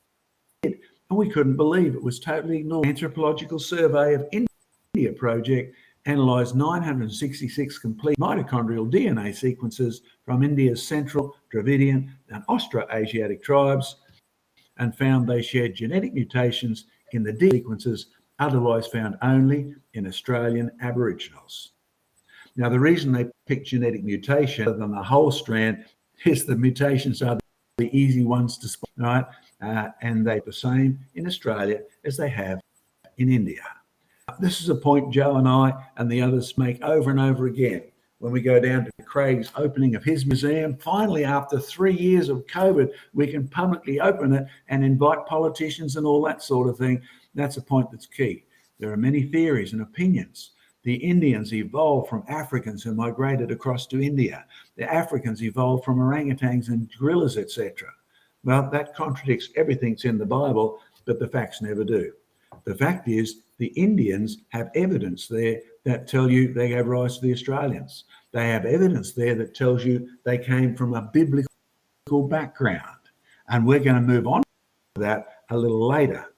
Speaker 2: And we couldn't believe it was totally ignored. Anthropological Survey of India project analysed 966 complete mitochondrial DNA sequences from India's Central, Dravidian and Austroasiatic tribes and found they shared genetic mutations in the DNA sequences otherwise found only in Australian Aboriginals. Now, the reason they picked genetic mutation rather than the whole strand is the mutations are the easy ones to spot, right? And they're the same in Australia as they have in India. This is a point Joe and I and the others make over and over again. When we go down to Craig's opening of his museum, finally, after 3 years of COVID, we can publicly open it and invite politicians and all that sort of thing. That's a point that's key. There are many theories and opinions. The Indians evolved from Africans who migrated across to India. The Africans evolved from orangutans and gorillas, etc. Well, that contradicts everything that's in the Bible, but the facts never do. The fact is, the Indians have evidence there that tell you they gave rise to the Australians. They have evidence there that tells you they came from a biblical background. And we're going to move on to that a little later.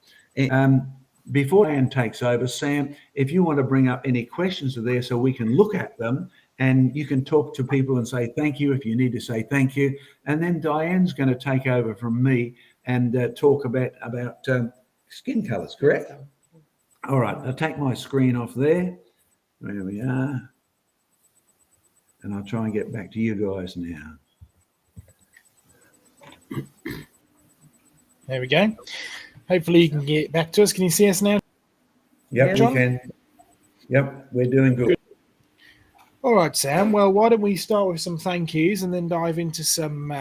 Speaker 2: Before Diane takes over, Sam, if you want to bring up any questions are there so we can look at them and you can talk to people and say thank you if you need to say thank you. And then Diane's going to take over from me and talk about skin colours, correct? All right, I'll take my screen off there. There we are. And I'll try and get back to you guys now.
Speaker 1: There we go. Hopefully you can get back to us. Can you see us now?
Speaker 2: Yep,
Speaker 1: John?
Speaker 2: we can. Yep, we're doing good.
Speaker 1: All right, Sam. Well, why don't we start with some thank yous and then dive into some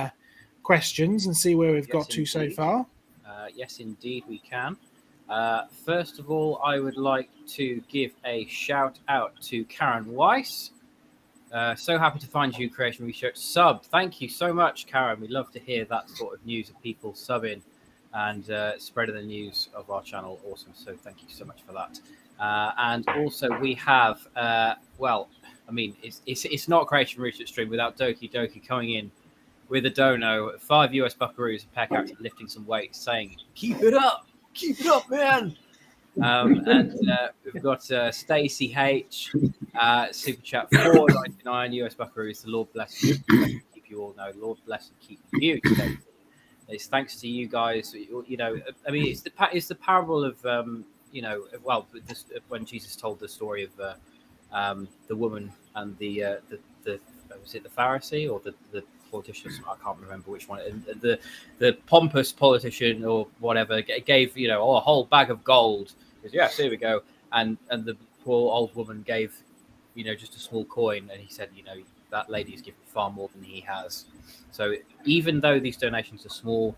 Speaker 1: questions and see where we've got to so far?
Speaker 4: Yes, indeed, we can. First of all, I would like to give a shout out to Karen Weiss. So happy to find you, Creation Research sub. Thank you so much, Karen. We love to hear that sort of news of people subbing and spreading the news of our channel. Awesome. So thank you so much for that. And also we have, it's not Creation Research stream without Doki Doki coming in with a dono, 5 US buckaroos, a pack out lifting some weights, saying, keep it up, man. And we've got Stacey H, Super Chat 4.99 US Buckaroos. The Lord bless you. Keep you all. No, Lord bless and keep you. Stacey. It's thanks to you guys. You know, I mean, it's the parable of you know, well, just when Jesus told the story of the woman and the was it the Pharisee or the politician? I can't remember which one. And the pompous politician or whatever gave, you know, a whole bag of gold. He goes, yes, here we go. And the poor old woman gave, you know, just a small coin, and he said, you know, that lady's given far more than he has. So even though these donations are small,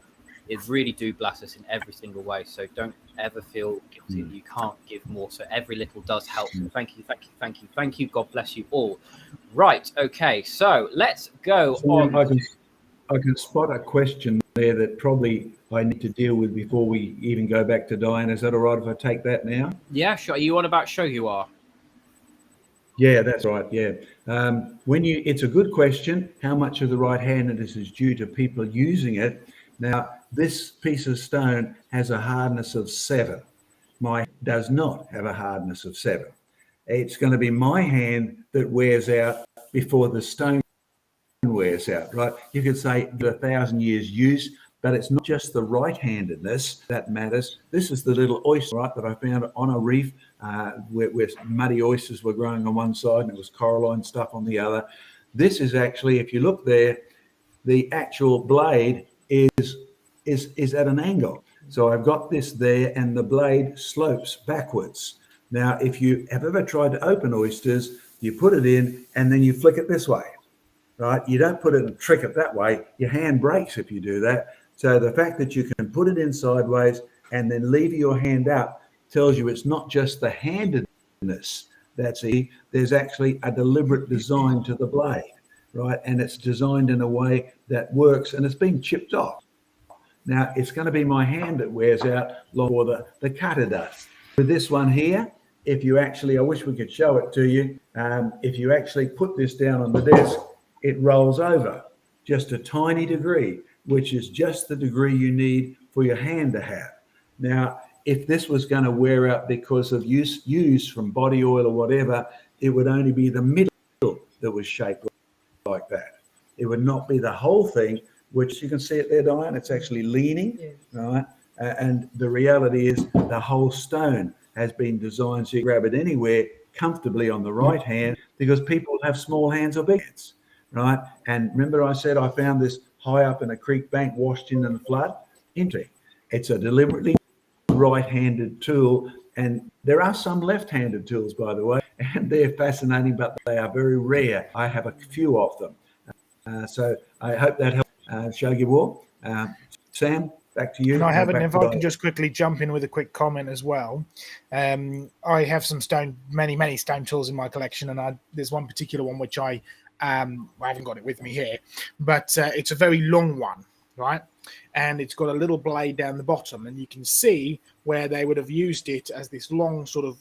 Speaker 4: it really do bless us in every single way. So don't ever feel guilty that you can't give more. So every little does help. So thank you, thank you, thank you, thank you. God bless you all. Right. Okay. So let's go on.
Speaker 2: I can spot a question there that probably I need to deal with before we even go back to Diane. Is that all right if I take that now?
Speaker 4: Yeah, sure. Are you on about show you are?
Speaker 2: Yeah, that's right. Yeah. It's a good question. How much of the right-handedness is due to people using it? Now, this piece of stone has a hardness of 7. My does not have a hardness of 7. It's going to be my hand that wears out before the stone wears out, right? You could say 1,000 years use, but it's not just the right-handedness that matters. This is the little oyster, right, that I found on a reef where muddy oysters were growing on one side and it was coralline stuff on the other. This is actually, if you look there, the actual blade is at an angle. So I've got this there and the blade slopes backwards. Now, if you have ever tried to open oysters, you put it in and then you flick it this way, right? You don't put it and trick it that way. Your hand breaks if you do that. So the fact that you can put it in sideways and then lever your hand out tells you it's not just the handedness that's easy. There's actually a deliberate design to the blade, right? And it's designed in a way that works and it's been chipped off. Now, it's going to be my hand that wears out long or the cutter does. With this one here, if you actually, I wish we could show it to you, if you actually put this down on the desk, it rolls over just a tiny degree, which is just the degree you need for your hand to have. Now, if this was going to wear out because of use from body oil or whatever, it would only be the middle that was shaped like that. It would not be the whole thing, which you can see it there, Diane. It's actually leaning, right? And the reality is the whole stone has been designed so you grab it anywhere comfortably on the right hand because people have small hands or big hands, right? And remember I said I found this high up in a creek bank washed in the flood? Interesting. It's a deliberately right-handed tool, and there are some left-handed tools, by the way, and they're fascinating, but they are very rare. I have a few of them. So I hope that helps. Shaggy War. Sam, back to you.
Speaker 1: And I haven't, if I can just quickly jump in with a quick comment as well. I have some many stone tools in my collection, and there's one particular one which I haven't got it with me here, but it's a very long one, right? And it's got a little blade down the bottom, and you can see where they would have used it as this long sort of,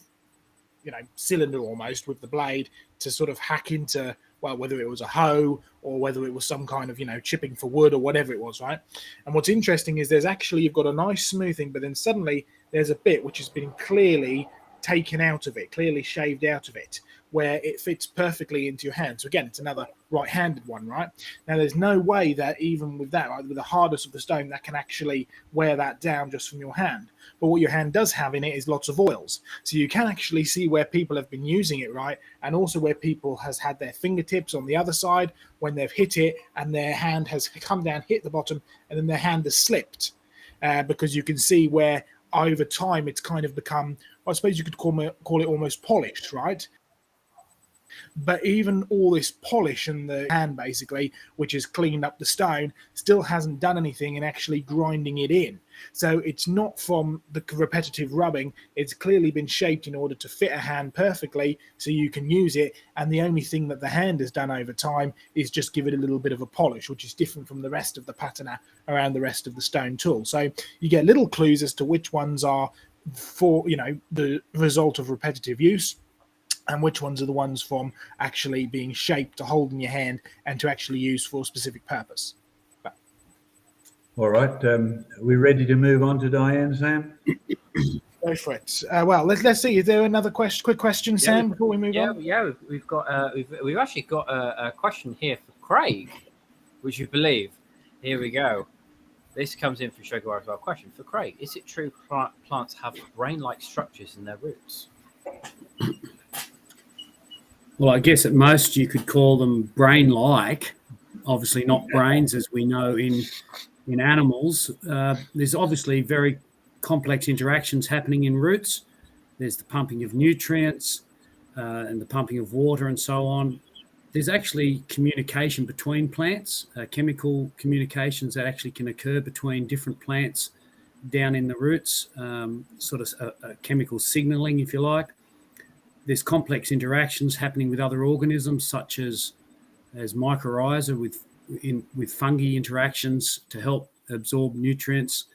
Speaker 1: you know, cylinder almost with the blade to sort of hack into, well, whether it was a hoe or whether it was some kind of, you know, chipping for wood or whatever it was, right? And what's interesting is you've got a nice smoothing, but then suddenly there's a bit which has been clearly taken out of it, clearly shaved out of it, where it fits perfectly into your hand. So again, it's another right-handed one, right? Now, there's no way that even with that, like with the hardness of the stone, that can actually wear that down just from your hand. But what your hand does have in it is lots of oils. So you can actually see where people have been using it, right? And also where people has had their fingertips on the other side when they've hit it and their hand has come down, hit the bottom, and then their hand has slipped. Because you can see where over time it's kind of become, I suppose you could call it almost polished, right? But even all this polish in the hand, basically, which has cleaned up the stone, still hasn't done anything in actually grinding it in. So it's not from the repetitive rubbing. It's clearly been shaped in order to fit a hand perfectly so you can use it. And the only thing that the hand has done over time is just give it a little bit of a polish, which is different from the rest of the patina around the rest of the stone tool. So you get little clues as to which ones are for, you know, the result of repetitive use, and which ones are the ones from actually being shaped to hold in your hand and to actually use for a specific purpose.
Speaker 2: All right. Are we ready to move on to Diane, Sam?
Speaker 1: Go for it. Well, let's see. Is there another quick question, Sam, before we move on?
Speaker 4: Yeah, we've actually got a question here for Craig. Would you believe? Here we go. This comes in from Sugar as well. Question for Craig: is it true plants have brain-like structures in their roots?
Speaker 3: Well, I guess at most you could call them brain-like. Obviously, not brains, as we know in animals. There's obviously very complex interactions happening in roots. There's the pumping of nutrients and the pumping of water and so on. There's actually communication between plants, chemical communications that actually can occur between different plants down in the roots, sort of a chemical signaling, if you like. There's complex interactions happening with other organisms, such as mycorrhiza with fungi interactions to help absorb nutrients.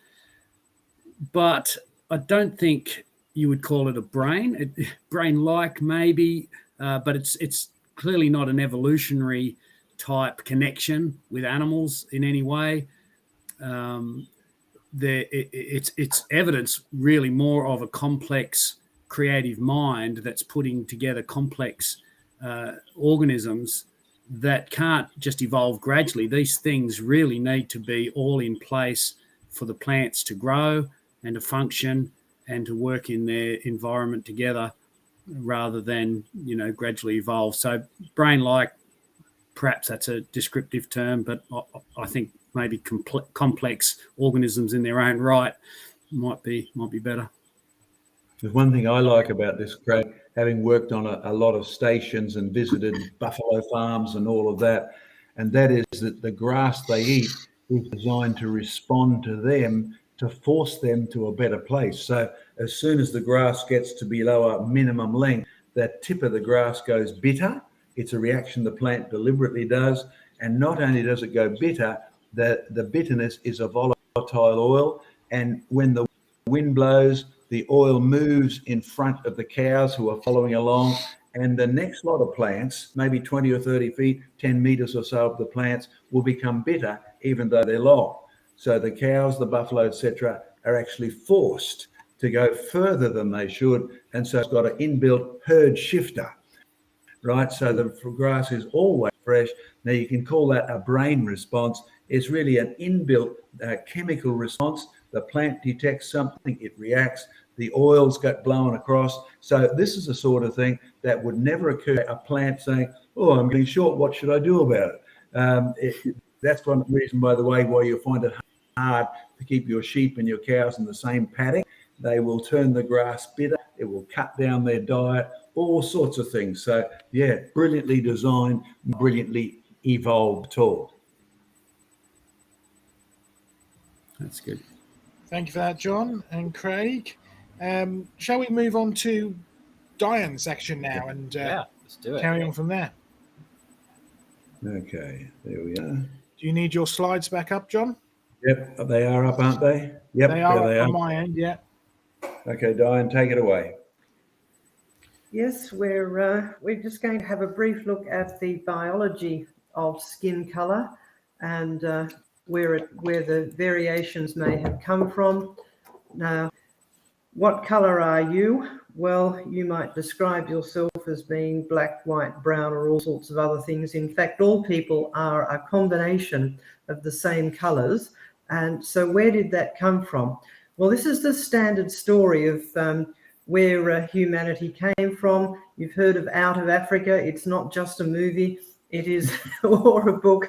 Speaker 3: But I don't think you would call it a brain. Brain-like maybe, but it's clearly not an evolutionary type connection with animals in any way. It's evidence really more of a complex creative mind that's putting together complex organisms that can't just evolve gradually. These things really need to be all in place for the plants to grow and to function and to work in their environment together, rather than, gradually evolve. So brain-like, perhaps that's a descriptive term, but I think maybe complex organisms in their own right might be better.
Speaker 2: There's one thing I like about this, Craig, having worked on a lot of stations and visited buffalo farms and all of that, and that is that the grass they eat is designed to respond to them, to force them to a better place. So as soon as the grass gets to below a minimum length, that tip of the grass goes bitter. It's a reaction the plant deliberately does. And not only does it go bitter, the bitterness is a volatile oil. And when the wind blows, the oil moves in front of the cows who are following along. And the next lot of plants, maybe 20 or 30 feet, 10 meters or so of the plants, will become bitter, even though they're long. So the cows, the buffalo, etc., are actually forced to go further than they should. And so it's got an inbuilt herd shifter, right? So the grass is always fresh. Now you can call that a brain response. It's really an inbuilt chemical response. The plant detects something, it reacts. The oils get blown across. So this is the sort of thing that would never occur. A plant saying, "Oh, I'm getting short. What should I do about it?" That's one reason, by the way, why you find it hard to keep your sheep and your cows in the same paddock. They will turn the grass bitter. It will cut down their diet, all sorts of things. So, yeah, brilliantly designed, brilliantly evolved tool.
Speaker 3: That's good.
Speaker 1: Thank you for that, John and Craig. Shall we move on to Diane's section now and
Speaker 4: let's do it.
Speaker 1: Carry on from there?
Speaker 2: Okay, there we are.
Speaker 1: Do you need your slides back up, John?
Speaker 2: Yep, they are up, aren't they? Yep,
Speaker 1: they are
Speaker 2: there
Speaker 1: up on my end, yeah.
Speaker 2: Okay, Diane, take it away.
Speaker 5: Yes, we're just going to have a brief look at the biology of skin color and where the variations may have come from. Now, what color are you? Well, you might describe yourself as being black, white, brown, or all sorts of other things. In fact, all people are a combination of the same colors. And so where did that come from? Well, this is the standard story of where humanity came from. You've heard of Out of Africa. It's not just a movie. It is, or a book.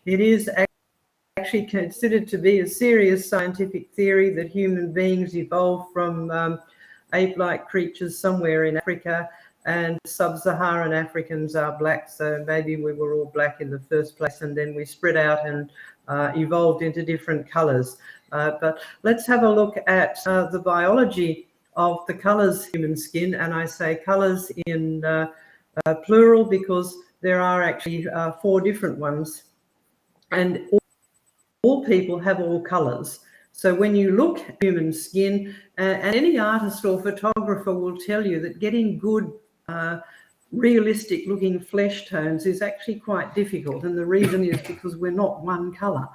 Speaker 5: It is actually considered to be a serious scientific theory that human beings evolved from ape-like creatures somewhere in Africa, and sub-Saharan Africans are black, so maybe we were all black in the first place, and then we spread out and evolved into different colors. But let's have a look at the biology of the colors of human skin, and I say colors in plural because there are actually 4 different ones, and all people have all colors. So when you look at human skin, and any artist or photographer will tell you that getting good, realistic looking flesh tones is actually quite difficult. And the reason is because we're not one color.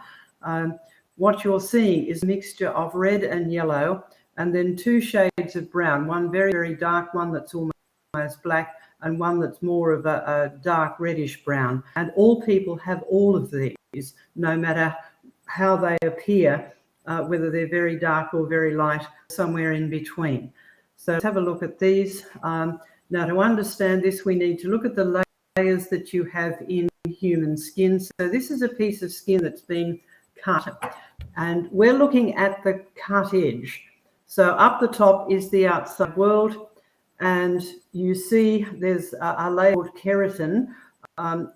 Speaker 5: What you're seeing is a mixture of red and yellow, and then 2 shades of brown, one very, very dark, one that's almost black, and one that's more of a dark reddish brown. And all people have all of these, no matter how they appear, whether they're very dark or very light, somewhere in between. So let's have a look at these. Now, to understand this, we need to look at the layers that you have in human skin. So this is a piece of skin that's been cut, and we're looking at the cut edge. So up the top is the outside world, and you see there's a layer called keratin,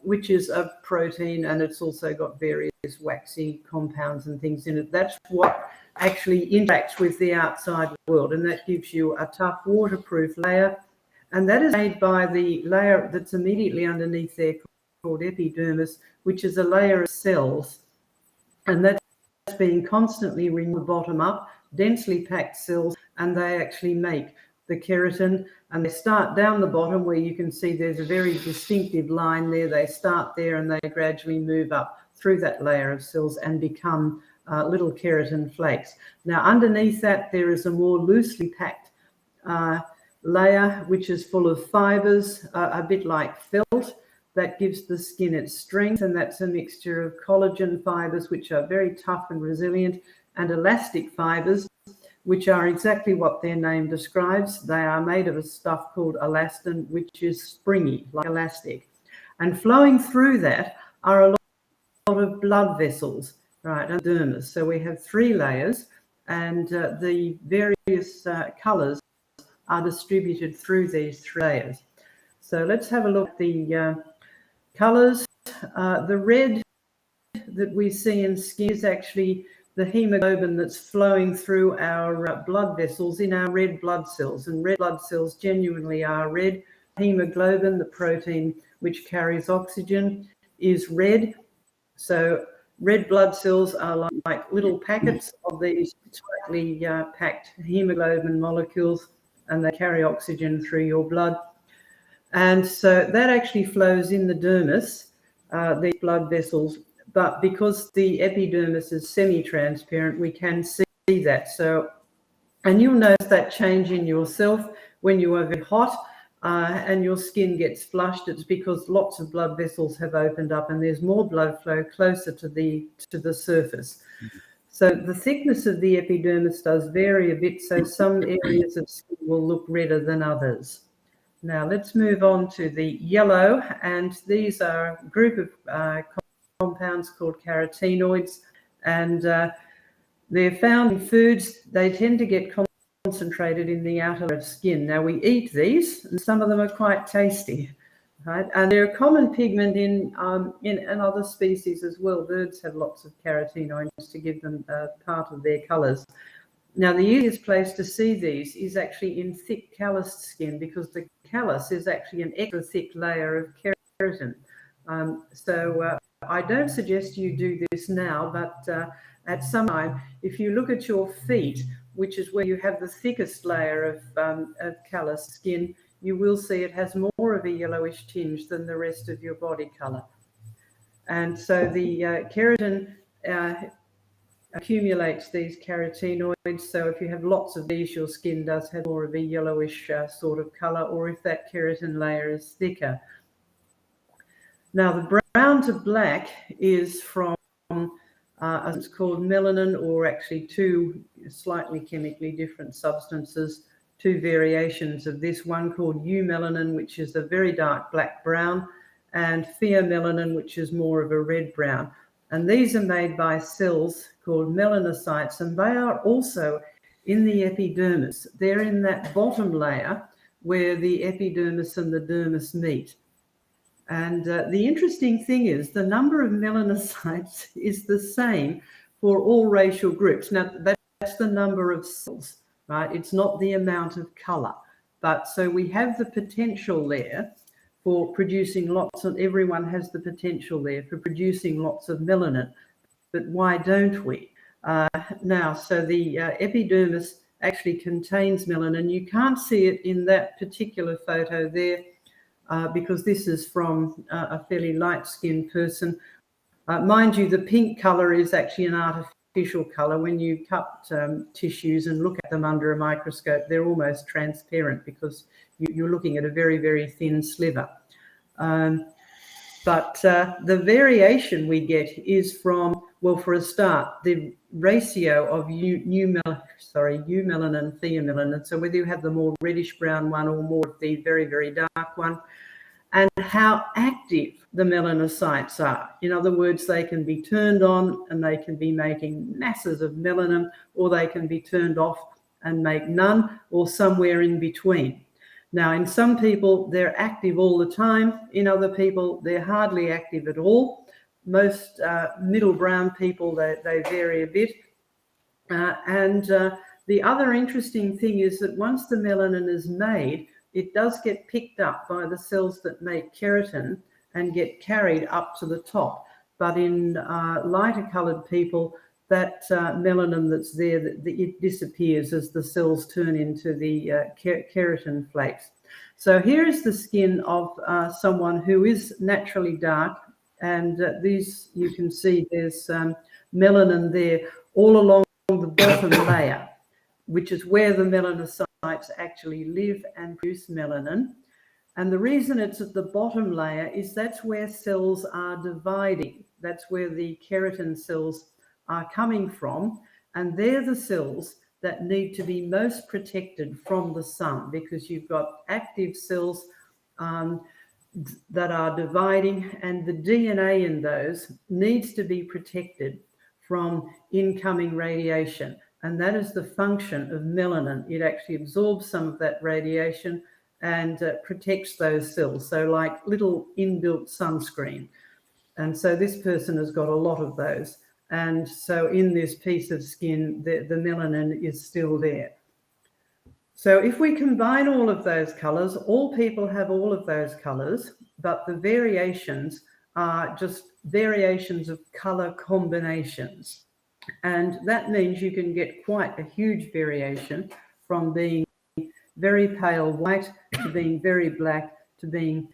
Speaker 5: which is a protein, and it's also got various waxy compounds and things in it. That's what actually interacts with the outside world, and that gives you a tough waterproof layer. And that is made by the layer that's immediately underneath there called epidermis, which is a layer of cells. And that's being constantly renewed bottom up, densely packed cells, and they actually make the keratin. And they start down the bottom where you can see there's a very distinctive line there. They start there and they gradually move up through that layer of cells and become little keratin flakes. Now, underneath that, there is a more loosely packed layer, which is full of fibers, a bit like felt, that gives the skin its strength. And that's a mixture of collagen fibers, which are very tough and resilient, and elastic fibers, which are exactly what their name describes. They are made of a stuff called elastin, which is springy, like elastic. And flowing through that are a lot of blood vessels, right, and dermis. So we have 3 layers, and the various colors are distributed through these 3 layers. So let's have a look at the colors. The red that we see in skin is actually the hemoglobin that's flowing through our blood vessels in our red blood cells. And red blood cells genuinely are red. Hemoglobin, the protein which carries oxygen, is red. So red blood cells are like little packets of these tightly packed hemoglobin molecules, and they carry oxygen through your blood. And so that actually flows in the dermis, these blood vessels. But because the epidermis is semi-transparent, we can see that. So, and you'll notice that change in yourself when you are very hot and your skin gets flushed. It's because lots of blood vessels have opened up and there's more blood flow closer to the surface. Mm-hmm. So the thickness of the epidermis does vary a bit. So some areas of skin will look redder than others. Now let's move on to the yellow, and these are a group of compounds called carotenoids, and they're found in foods. They tend to get concentrated in the outer layer of skin. Now we eat these, and some of them are quite tasty, right? And they're a common pigment in other species as well. Birds have lots of carotenoids to give them part of their colors. Now, the easiest place to see these is actually in thick calloused skin, because the callus is actually an extra thick layer of keratin. So I don't suggest you do this now, but at some time, if you look at your feet, which is where you have the thickest layer of callous skin, you will see it has more of a yellowish tinge than the rest of your body color. And so the keratin accumulates these carotenoids. So if you have lots of these, your skin does have more of a yellowish sort of color, or if that keratin layer is thicker. Now, the brown to black is from it's called melanin, or actually 2 slightly chemically different substances, 2 variations of this, one called eumelanin, which is a very dark black brown, and pheomelanin, which is more of a red brown. And these are made by cells called melanocytes, and they are also in the epidermis. They're in that bottom layer where the epidermis and the dermis meet. And the interesting thing is the number of melanocytes is the same for all racial groups. Now, that's the number of cells, right? It's not the amount of color. But so we have the potential there for producing lots of, everyone has the potential there for producing lots of melanin. But why don't we? Now, so the epidermis actually contains melanin. You can't see it in that particular photo there, because this is from a fairly light-skinned person. Mind you, the pink color is actually an artificial color. When you cut tissues and look at them under a microscope, they're almost transparent because you're looking at a very, very thin sliver. But the variation we get is from, well, for a start, the ratio of eumelanin, theomelanin. So whether you have the more reddish brown one or more of the very, very dark one, and how active the melanocytes are. In other words, they can be turned on and they can be making masses of melanin, or they can be turned off and make none, or somewhere in between. Now, in some people, they're active all the time. In other people, they're hardly active at all. Most middle brown people, they vary a bit. The other interesting thing is that once the melanin is made, it does get picked up by the cells that make keratin and get carried up to the top. But in lighter coloured people, that melanin that's there, it disappears as the cells turn into the keratin flakes. So here is the skin of someone who is naturally dark, and these, you can see there's melanin there all along the bottom layer, which is where the melanocytes actually live and produce melanin. And the reason it's at the bottom layer is that's where cells are dividing. That's where the keratin cells are coming from. And they're the cells that need to be most protected from the sun, because you've got active cells that are dividing, and the DNA in those needs to be protected from incoming radiation. And that is the function of melanin. It actually absorbs some of that radiation and protects those cells. So like little inbuilt sunscreen. And so this person has got a lot of those. And so in this piece of skin, the melanin is still there. So if we combine all of those colors, all people have all of those colors, but the variations are just variations of color combinations. And that means you can get quite a huge variation from being very pale white to being very black to being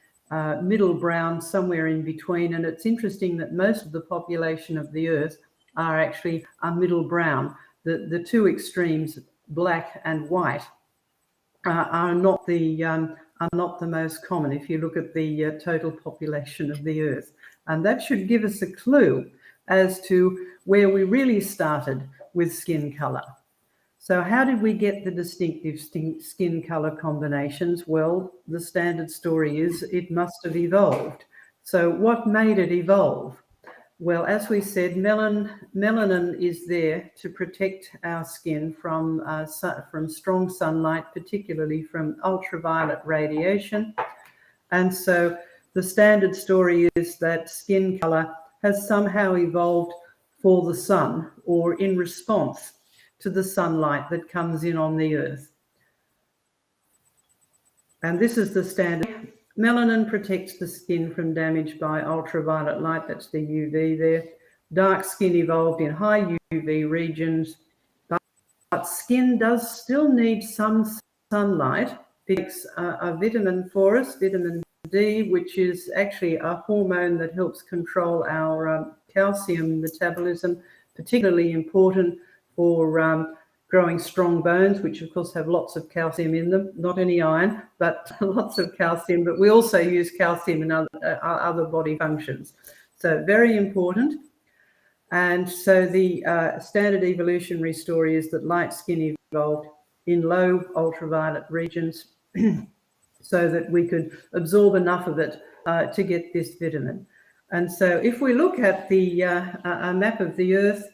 Speaker 5: middle brown, somewhere in between. And it's interesting that most of the population of the Earth are actually middle brown. The two extremes, black and white, are not the most common if you look at the total population of the Earth. And that should give us a clue as to where we really started with skin color. So how did we get the distinctive skin color combinations? Well, the standard story is it must have evolved. So what made it evolve? Well, as we said, melanin is there to protect our skin from strong sunlight, particularly from ultraviolet radiation. And so the standard story is that skin color has somehow evolved for the sun, or in response to the sunlight that comes in on the Earth. And this is the standard. Melanin protects the skin from damage by ultraviolet light. That's the UV there. Dark skin evolved in high UV regions, but skin does still need some sunlight. It's a vitamin for us, vitamin D, which is actually a hormone that helps control our calcium metabolism, particularly important for growing strong bones, which of course have lots of calcium in them, not any iron, but lots of calcium. But we also use calcium in other body functions. So very important. And so the standard evolutionary story is that light skin evolved in low ultraviolet regions so that we could absorb enough of it to get this vitamin. And so if we look at the a map of the Earth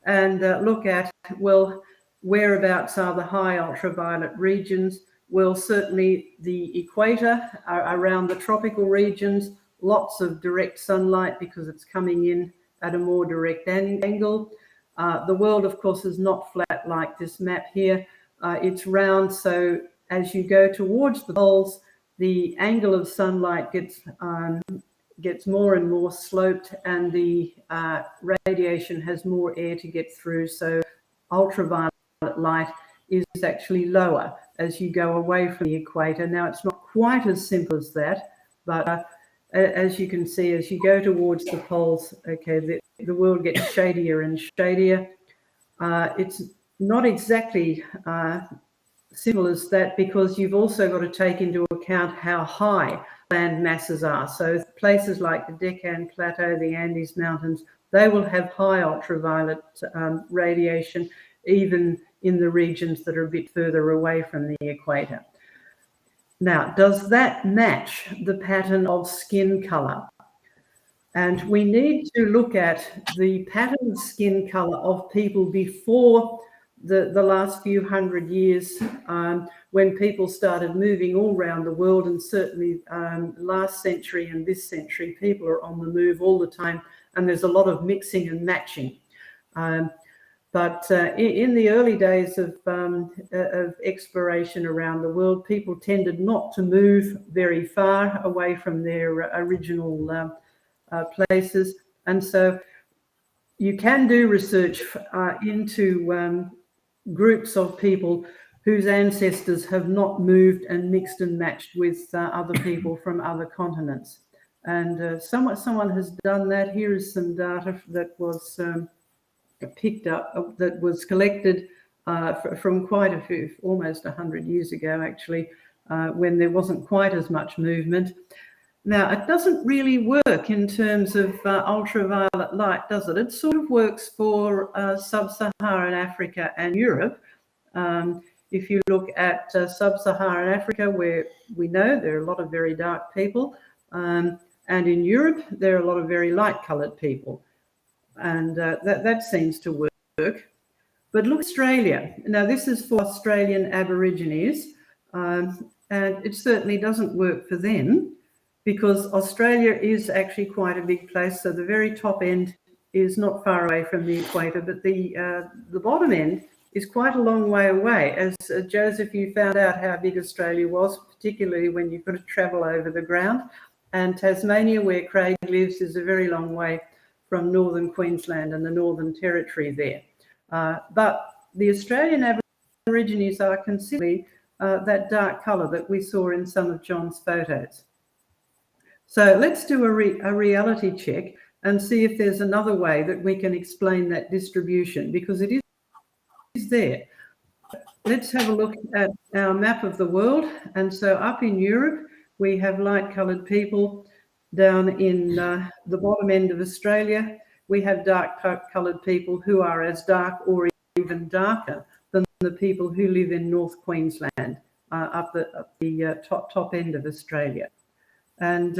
Speaker 5: and look at, well, whereabouts are the high ultraviolet regions? Well, certainly the equator, around the tropical regions, lots of direct sunlight because it's coming in at a more direct angle. The world, of course, is not flat like this map here. It's round, so as you go towards the poles, the angle of sunlight gets more and more sloped, and the radiation has more air to get through. So ultraviolet light is actually lower as you go away from the equator. Now, it's not quite as simple as that, but as you can see, as you go towards the poles, okay, the world gets shadier and shadier. It's not exactly simple as that, because you've also got to take into account how high land masses are. So places like the Deccan Plateau, the Andes Mountains, they will have high ultraviolet radiation, even in the regions that are a bit further away from the equator. Now, does that match the pattern of skin color? And we need to look at the pattern of skin color of people before the last few hundred years, when people started moving all around the world, and certainly last century and this century, people are on the move all the time, and there's a lot of mixing and matching. But in the early days of exploration around the world, people tended not to move very far away from their original places. And so you can do research into groups of people whose ancestors have not moved and mixed and matched with other people from other continents. And someone has done that. Here is some data that was picked up, that was collected from quite a few, almost 100 years ago, actually, when there wasn't quite as much movement. Now, it doesn't really work in terms of ultraviolet light, does it? It sort of works for sub-Saharan Africa and Europe. If you look at sub-Saharan Africa, where we know there are a lot of very dark people, and in Europe, there are a lot of very light-coloured people. And that seems to work. But look, Australia. Now, this is for Australian Aborigines, and it certainly doesn't work for them, because Australia is actually quite a big place. So the very top end is not far away from the equator, but the bottom end is quite a long way away. As Joseph, you found out how big Australia was, particularly when you've got to travel over the ground. And Tasmania, where Craig lives, is a very long way from northern Queensland and the Northern Territory there. But the Australian Aborigines are considerably that dark colour that we saw in some of John's photos. So let's do a reality check and see if there's another way that we can explain that distribution, because it is there. Let's have a look at our map of the world. And so up in Europe, we have light-coloured people. Down in the bottom end of Australia, we have dark-coloured people who are as dark or even darker than the people who live in North Queensland, up the top end of Australia. And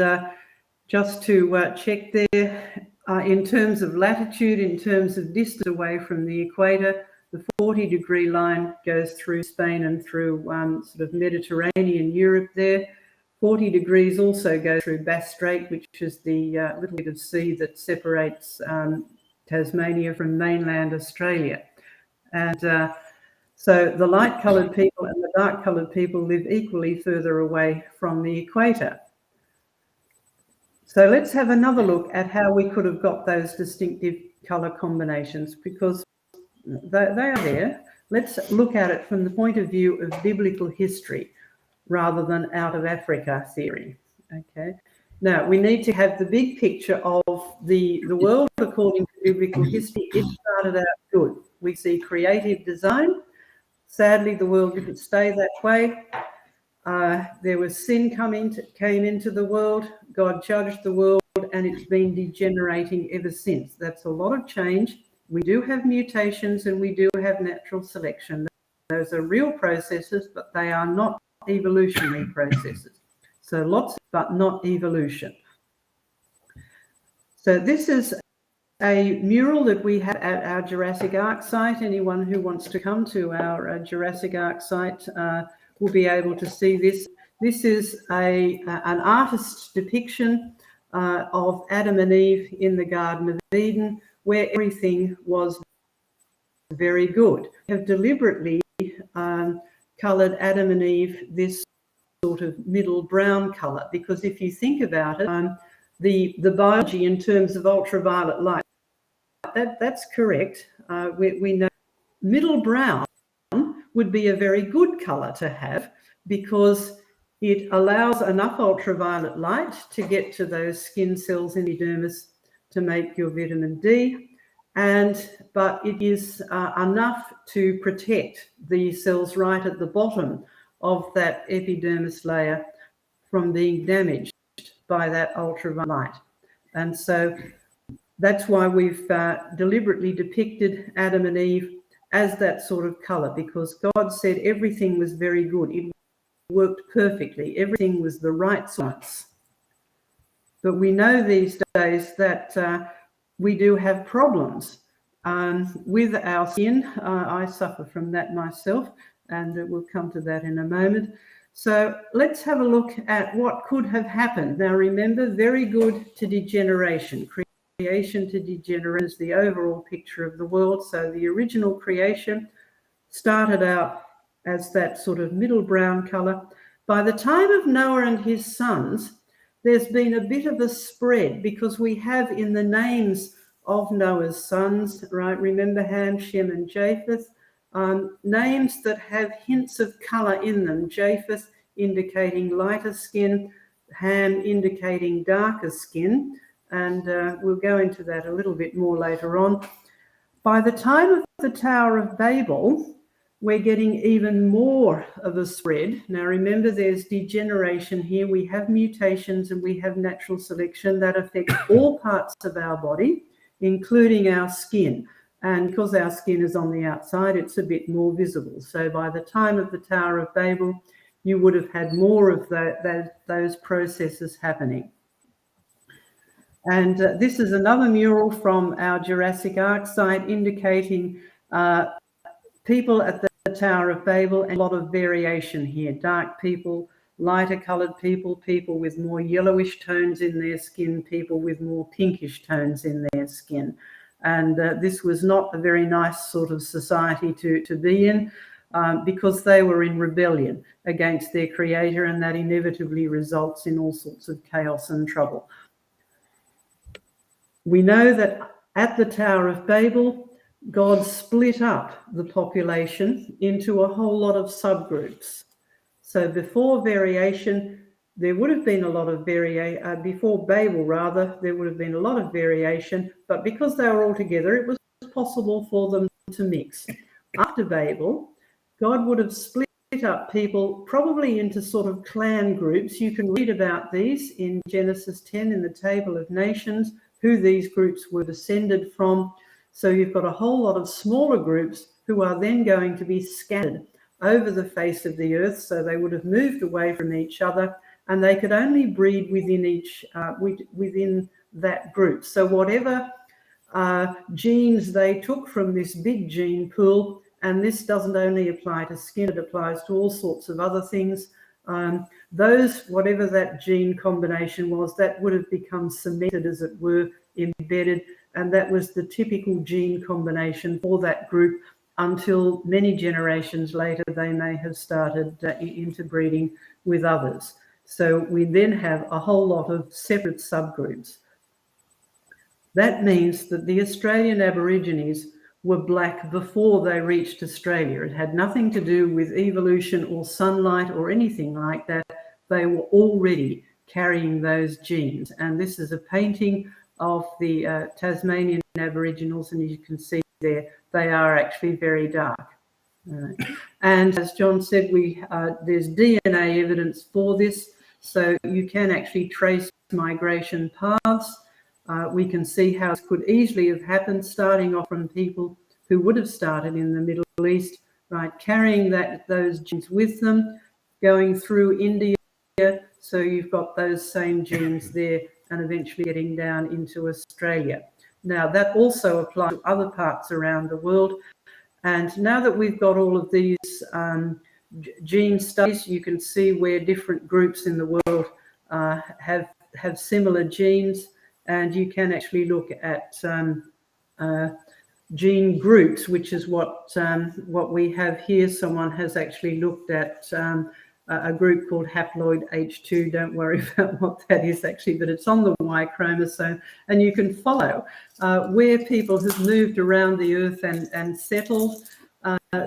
Speaker 5: just to check there, in terms of latitude, in terms of distance away from the equator, the 40-degree line goes through Spain and through sort of Mediterranean Europe there. 40 degrees also go through Bass Strait, which is the little bit of sea that separates Tasmania from mainland Australia. And so the light-coloured people and the dark-coloured people live equally further away from the equator. So let's have another look at how we could have got those distinctive colour combinations, because they are there. Let's look at it from the point of view of biblical history rather than out of Africa theory. Okay. Now, we need to have the big picture of the world according to biblical history. It started out good. We see creative design. Sadly, the world didn't stay that way. There was sin came into the world. God judged the world, and it's been degenerating ever since. That's a lot of change. We do have mutations and we do have natural selection. Those are real processes, but they are not evolutionary processes. So lots, but not evolution. So this is a mural that we have at our Jurassic Ark site. Anyone who wants to come to our Jurassic Ark site will be able to see this. This is an artist's depiction of Adam and Eve in the Garden of Eden, where everything was very good. We have deliberately coloured Adam and Eve this sort of middle brown colour, because if you think about it, the biology in terms of ultraviolet light, that's correct. We know middle brown would be a very good colour to have, because it allows enough ultraviolet light to get to those skin cells in the epidermis to make your vitamin D, but it is enough to protect the cells right at the bottom of that epidermis layer from being damaged by that ultraviolet. And so that's why we've deliberately depicted Adam and Eve as that sort of color, because God said everything was very good. It worked perfectly. Everything was the right size. But we know these days that we do have problems with our skin. I suffer from that myself, and we'll come to that in a moment. So let's have a look at what could have happened. Now remember, very good to degeneration. Creation to degeneration is the overall picture of the world. So the original creation started out as that sort of middle brown color. By the time of Noah and his sons, there's been a bit of a spread, because we have in the names of Noah's sons, right? Remember Ham, Shem, and Japheth, names that have hints of color in them. Japheth indicating lighter skin, Ham indicating darker skin. And we'll go into that a little bit more later on. By the time of the Tower of Babel, we're getting even more of a spread. Now, remember, there's degeneration here. We have mutations and we have natural selection that affects all parts of our body, including our skin. And because our skin is on the outside, it's a bit more visible. So by the time of the Tower of Babel, you would have had more of those processes happening. And this is another mural from our Jurassic Ark site indicating people at the Tower of Babel, and a lot of variation here. Dark people, lighter coloured people, people with more yellowish tones in their skin, people with more pinkish tones in their skin. And this was not a very nice sort of society to be in, because they were in rebellion against their creator, and that inevitably results in all sorts of chaos and trouble. We know that at the Tower of Babel, God split up the population into a whole lot of subgroups. So before variation, there would have been a lot of before Babel rather, there would have been a lot of variation, but because they were all together, it was possible for them to mix. After Babel, God would have split up people probably into sort of clan groups. You can read about these in Genesis 10 in the Table of Nations, who these groups were descended from. So you've got a whole lot of smaller groups who are then going to be scattered over the face of the earth. So they would have moved away from each other, and they could only breed within that group. So whatever genes they took from this big gene pool, and this doesn't only apply to skin, it applies to all sorts of other things. Whatever that gene combination was, that would have become cemented, as it were, embedded, and that was the typical gene combination for that group until many generations later they may have started interbreeding with others. So we then have a whole lot of separate subgroups. That means that the Australian Aborigines were black before they reached Australia. It had nothing to do with evolution or sunlight or anything like that. They were already carrying those genes. And this is a painting of the Tasmanian Aboriginals, and as you can see there, they are actually very dark. And as John said, there's DNA evidence for this, so you can actually trace migration paths. We can see how it could easily have happened, starting off from people who would have started in the Middle East, right, carrying those genes with them, going through India. So you've got those same genes there, and eventually getting down into Australia. Now, that also applies to other parts around the world. And now that we've got all of these gene studies, you can see where different groups in the world have similar genes, and you can actually look at gene groups, which is what we have here. Someone has actually looked at a group called haploid H2. Don't worry about what that is actually, but it's on the Y chromosome, and you can follow where people have moved around the earth and settled.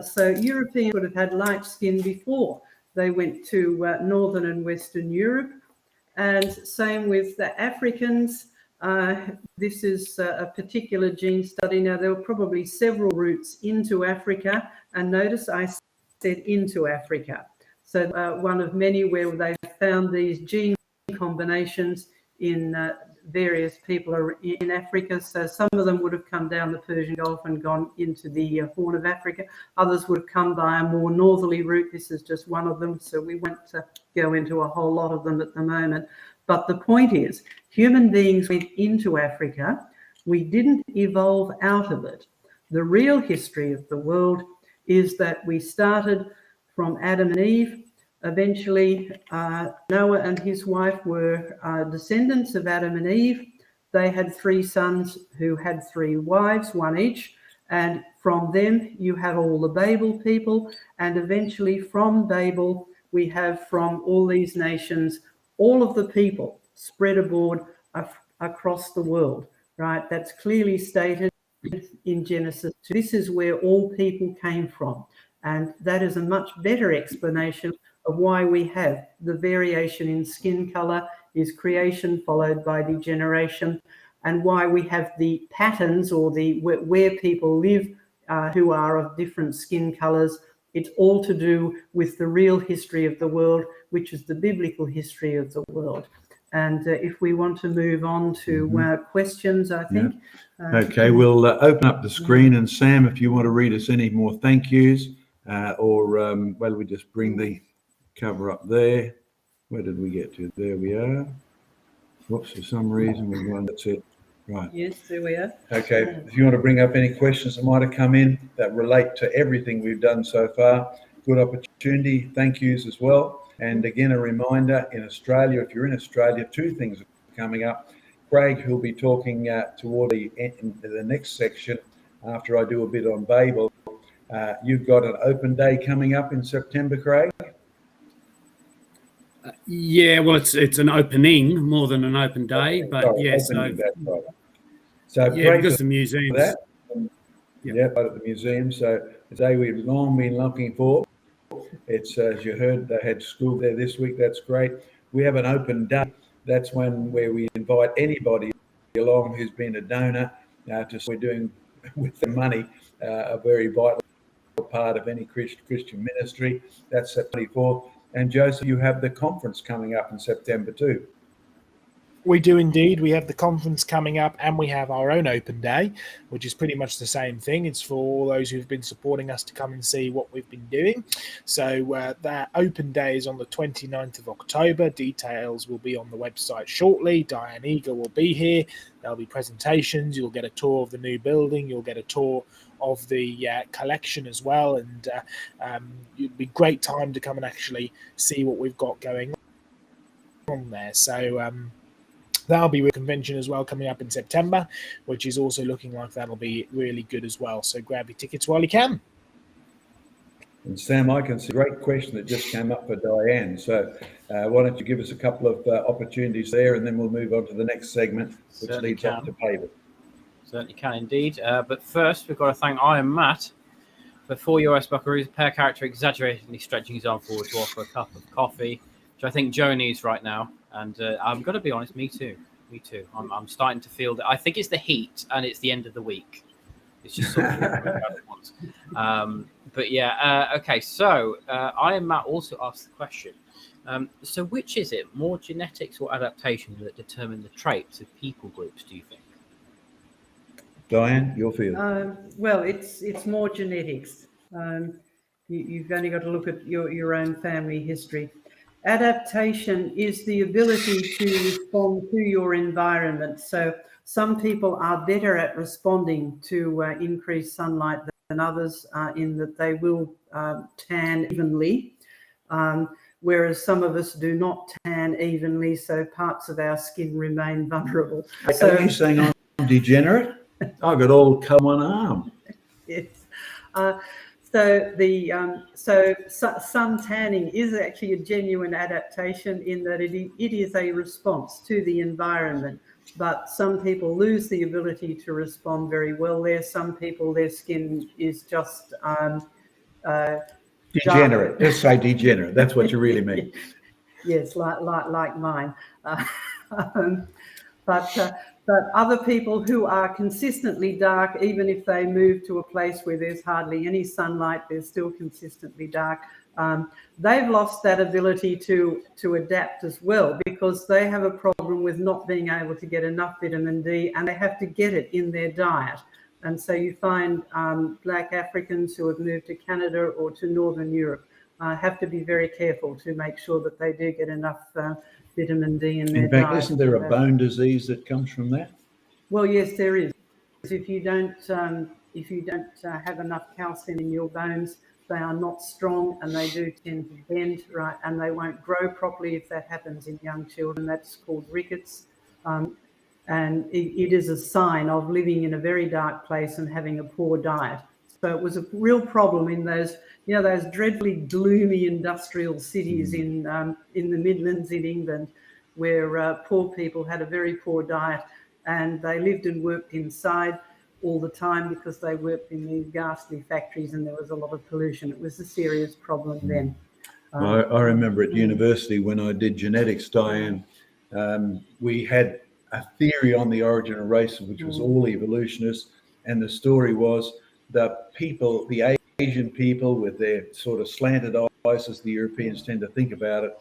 Speaker 5: So Europeans would have had light skin before they went to Northern and Western Europe, and same with the Africans. This is a particular gene study. Now, there were probably several routes into Africa, and notice I said into Africa. So one of many where they found these gene combinations in various people in Africa. So some of them would have come down the Persian Gulf and gone into the Horn of Africa. Others would have come by a more northerly route. This is just one of them. So we won't go into a whole lot of them at the moment. But the point is, human beings went into Africa. We didn't evolve out of it. The real history of the world is that we started from Adam and Eve. Eventually, Noah and his wife were descendants of Adam and Eve. They had 3 sons who had 3 wives, one each. And from them, you have all the Babel people. And eventually from Babel, we have from all these nations, all of the people spread abroad across the world, right? That's clearly stated in Genesis. This is where all people came from. And that is a much better explanation of why we have the variation in skin color is creation followed by degeneration, and why we have the patterns or the where people live who are of different skin colors. It's all to do with the real history of the world, which is the biblical history of the world. And if we want to move on to questions, I think.
Speaker 2: Yeah. Okay, we'll open up the screen, and Sam, if you want to read us any more thank yous, well, we just bring the cover up there. Where did we get to? There we are. Whoops, for some reason we've gone. That's it. Right.
Speaker 5: Yes, there we are.
Speaker 2: Okay, if you want to bring up any questions that might have come in that relate to everything we've done so far, good opportunity. Thank yous as well. And again, a reminder, in Australia, if you're in Australia, 2 things are coming up. Craig, who'll be talking toward the next section after I do a bit on Babel. You've got an open day coming up in September, Craig?
Speaker 3: Yeah, well, it's an opening more than an open day, but
Speaker 2: sorry,
Speaker 3: yes.
Speaker 2: Opening, that's right. So
Speaker 3: yeah, because the museums.
Speaker 2: That. Yeah, right at the museum. So the day we've long been looking for. It's, as you heard, they had school there this week. That's great. We have an open day. That's where we invite anybody along who's been a donor. We're doing with the money a very vital part of any Christian ministry. That's at 24th. And Joseph, you have the conference coming up in September too.
Speaker 1: We do indeed. We have the conference coming up, and we have our own open day, which is pretty much the same thing. It's for all those who've been supporting us to come and see what we've been doing. So that open day is on the 29th of October. Details will be on the website shortly. Diane will be here. There'll be presentations. You'll get a tour of the new building. You'll get a tour of the collection as well. And it'd be a great time to come and actually see what we've got going on there. So that'll be a convention as well coming up in September, which is also looking like that'll be really good as well. So grab your tickets while you can.
Speaker 2: And Sam, I can see a great question that just came up for Diane. So why don't you give us a couple of opportunities there, and then we'll move on to the next segment, which
Speaker 4: Certainly
Speaker 2: leads up to Babel.
Speaker 4: Certainly can indeed. But first, we've got to thank I Am Matt for 4 US buckaroos, per character exaggeratedly stretching his arm forward to offer a cup of coffee, which I think Joe needs right now. And I'm going to be honest, me too. I'm starting to feel that. I think it's the heat and it's the end of the week. It's just sort of at once. But yeah, okay. So I Am Matt also asked the question. So which is it, more genetics or adaptation that determine the traits of people groups, do you think?
Speaker 2: Diane, your field.
Speaker 5: Well, it's more genetics. You've only got to look at your own family history. Adaptation is the ability to respond to your environment. So some people are better at responding to increased sunlight than others, in that they will tan evenly, whereas some of us do not tan evenly, so parts of our skin remain vulnerable. So,
Speaker 2: are you saying I'm degenerate? I've got all cut one arm.
Speaker 5: Yes. So sun tanning is actually a genuine adaptation in that it is a response to the environment. But some people lose the ability to respond very well there. Some people, their skin is just
Speaker 2: degenerate. Let's say degenerate. That's what you really mean.
Speaker 5: But other people who are consistently dark, even if they move to a place where there's hardly any sunlight, they're still consistently dark. They've lost that ability to adapt as well, because they have a problem with not being able to get enough vitamin D, and they have to get it in their diet. And so you find Black Africans who have moved to Canada or to Northern Europe have to be very careful to make sure that they do get enough vitamin D in their
Speaker 2: In fact,
Speaker 5: diet.
Speaker 2: isn't there a bone disease that comes from that?
Speaker 5: Well, yes, there is. If you don't have enough calcium in your bones, they are not strong, and they do tend to bend, right, and they won't grow properly if that happens in young children. That's called rickets, and it is a sign of living in a very dark place and having a poor diet. So it was a real problem in those, those dreadfully gloomy industrial cities in the Midlands in England, where poor people had a very poor diet, and they lived and worked inside all the time because they worked in these ghastly factories, and there was a lot of pollution. It was a serious problem then.
Speaker 2: I remember at university when I did genetics, Diane, we had a theory on the origin of race, which was all evolutionists, and the story was that people, the Asian people with their sort of slanted eyes, as the Europeans tend to think about it,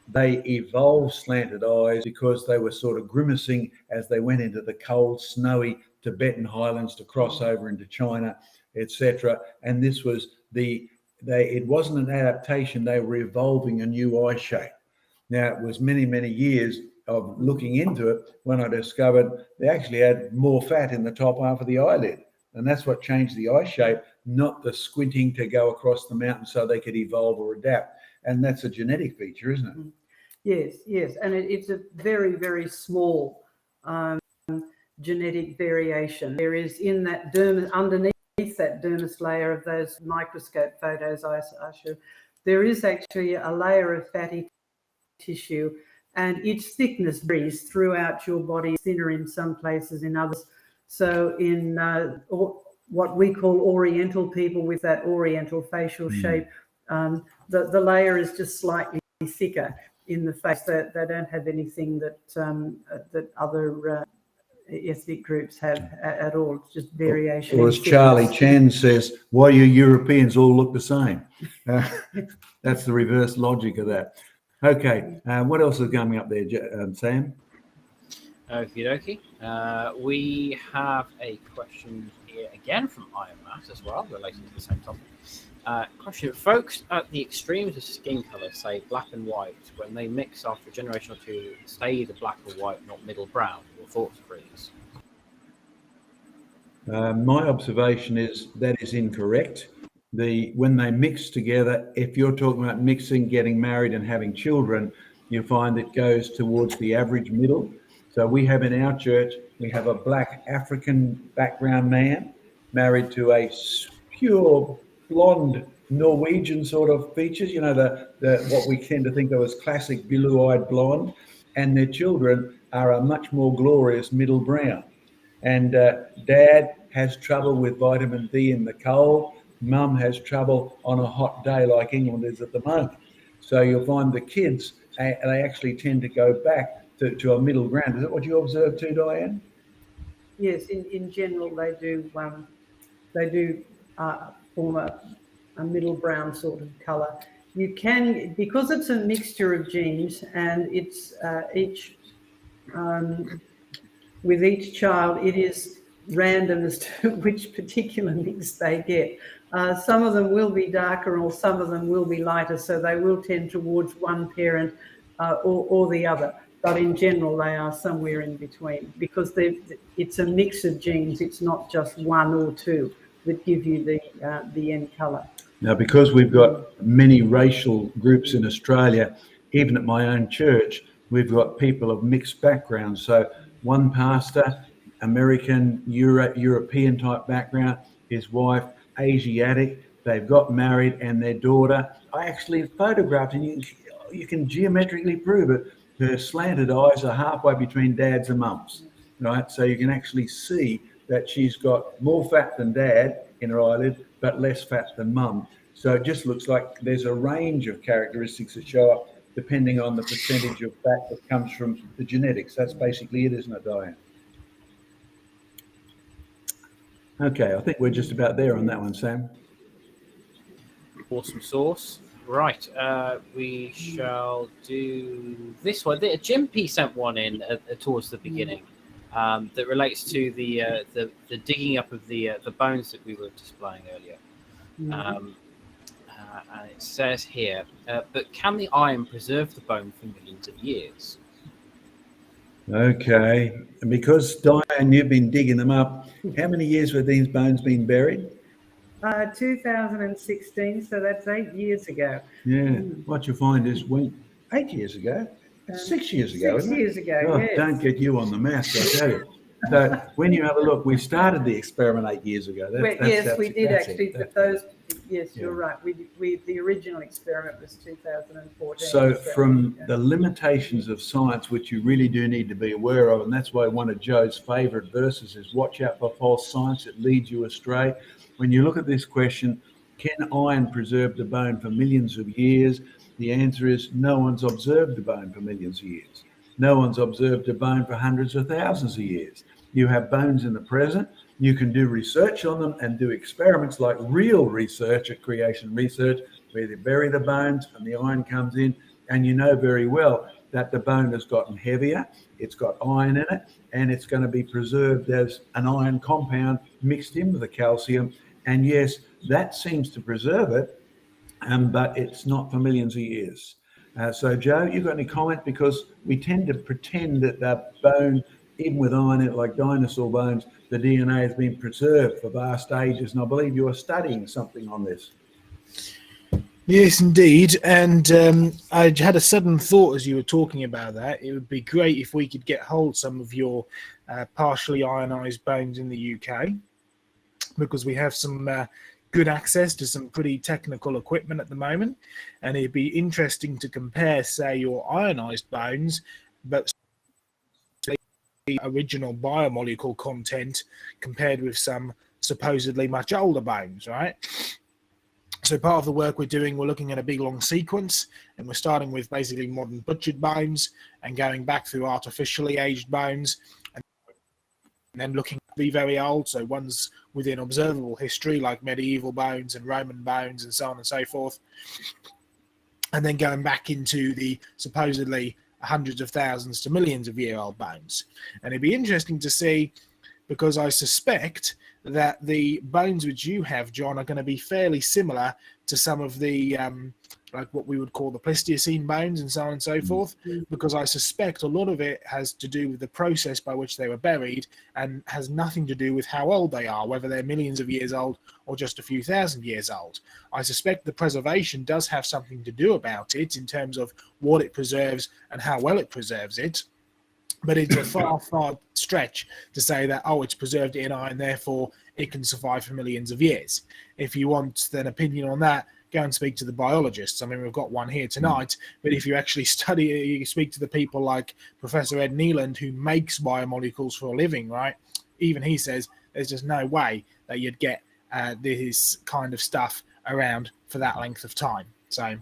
Speaker 2: they evolved slanted eyes because they were sort of grimacing as they went into the cold, snowy Tibetan highlands to cross over into China, etc. And this was it wasn't an adaptation, they were evolving a new eye shape. Now, it was many, many years of looking into it when I discovered they actually had more fat in the top half of the eyelid. And that's what changed the eye shape, not the squinting to go across the mountain so they could evolve or adapt. And that's a genetic feature, isn't it?
Speaker 5: Yes. And it's a very, very small genetic variation. There is in that dermis, underneath that dermis layer of those microscope photos I showed, there is actually a layer of fatty tissue, and its thickness varies throughout your body, thinner in some places, in others. So in what we call Oriental people with that Oriental facial shape, the layer is just slightly thicker in the face. That they don't have anything that that other ethnic groups have at all. It's just variation.
Speaker 2: Or as Charlie Chan says, why you Europeans all look the same? That's the reverse logic of that. Okay, what else is coming up there, Sam?
Speaker 4: Okie dokie. We have a question here again from Iron Matt as well, related to the same topic. Question: folks at the extremes of skin colour, say black and white, when they mix after a generation or two, stay either black or white, not middle brown. Your thoughts, please?
Speaker 2: My observation is that is incorrect. When they mix together, if you're talking about mixing, getting married and having children, you find it goes towards the average middle. So we have in our church, we have a black African background man married to a pure blonde Norwegian sort of features, the what we tend to think of as classic blue-eyed blonde, and their children are a much more glorious middle brown. And dad has trouble with vitamin D in the cold. Mum has trouble on a hot day like England is at the moment. So you'll find the kids, they actually tend to go back to a middle ground. Is that what you observe too, Diane?
Speaker 5: Yes, in general they do form a middle brown sort of colour. You can, because it's a mixture of genes, and it's with each child it is random as to which particular mix they get. Some of them will be darker or some of them will be lighter, so they will tend towards one parent or the other. But in general, they are somewhere in between, because it's a mix of genes. It's not just one or two that give you the end colour.
Speaker 2: Now, because we've got many racial groups in Australia, even at my own church, we've got people of mixed backgrounds. So one pastor, American, European type background, his wife, Asiatic, they've got married, and their daughter, I actually photographed, and you can geometrically prove it. Her slanted eyes are halfway between dad's and mum's, right? So you can actually see that she's got more fat than dad in her eyelid, but less fat than mum. So it just looks like there's a range of characteristics that show up depending on the percentage of fat that comes from the genetics. That's basically it, isn't it, Diane? Okay, I think we're just about there on that one, Sam.
Speaker 4: Awesome sauce. Right, we shall do this one. Jim P sent one in towards the beginning that relates to the digging up of the bones that we were displaying earlier. And it says here, but can the iron preserve the bone for millions of years?
Speaker 2: Okay, and because Diane, you've been digging them up, how many years have these bones been buried?
Speaker 5: 2016, so that's 8 years ago.
Speaker 2: Yeah, what you find is 8 years ago, 6 years ago,
Speaker 5: 6
Speaker 2: isn't it?
Speaker 5: years ago,
Speaker 2: Oh,
Speaker 5: yes.
Speaker 2: don't get you on the maths, I tell you. So when you have a look, we started the experiment 8 years ago.
Speaker 5: Yes, we did actually, but those, yes,
Speaker 2: Yeah.
Speaker 5: you're right. The original experiment was 2014.
Speaker 2: So from the limitations of science, which you really do need to be aware of, and that's why one of Joe's favorite verses is watch out for false science, it leads you astray. When you look at this question, can iron preserve the bone for millions of years? The answer is no one's observed the bone for millions of years. No one's observed a bone for hundreds of thousands of years. You have bones in the present. You can do research on them and do experiments like real research at creation research, where they bury the bones and the iron comes in, and you know very well that the bone has gotten heavier, it's got iron in it, and it's going to be preserved as an iron compound mixed in with the calcium. And yes, that seems to preserve it, but it's not for millions of years. So, Joe, you got any comment? Because we tend to pretend that the bone, even with iron in it, like dinosaur bones, the DNA has been preserved for vast ages. And I believe you are studying something on this.
Speaker 1: Yes, indeed. And I had a sudden thought as you were talking about that. It would be great if we could get hold of some of your partially ionized bones in the UK, because we have some good access to some pretty technical equipment at the moment. And it'd be interesting to compare, say, your ionized bones, but the original biomolecule content compared with some supposedly much older bones, right? So part of the work we're doing, we're looking at a big long sequence, and we're starting with basically modern butchered bones and going back through artificially aged bones, and then looking to be very old, so ones within observable history like medieval bones and Roman bones and so on and so forth, and then going back into the supposedly hundreds of thousands to millions of year old bones. And it'd be interesting to see, because I suspect that the bones which you have, John, are going to be fairly similar to some of the, like what we would call the Pleistocene bones and so on and so forth, because I suspect a lot of it has to do with the process by which they were buried and has nothing to do with how old they are, whether they're millions of years old or just a few thousand years old. I suspect the preservation does have something to do about it in terms of what it preserves and how well it preserves it. But it's a far, far stretch to say that, oh, it's preserved in iron, therefore it can survive for millions of years. If you want an opinion on that, go and speak to the biologists. I mean, we've got one here tonight, but if you actually study, you speak to the people like Professor Ed Neeland, who makes biomolecules for a living, right? Even he says there's just no way that you'd get this kind of stuff around for that length of time. So,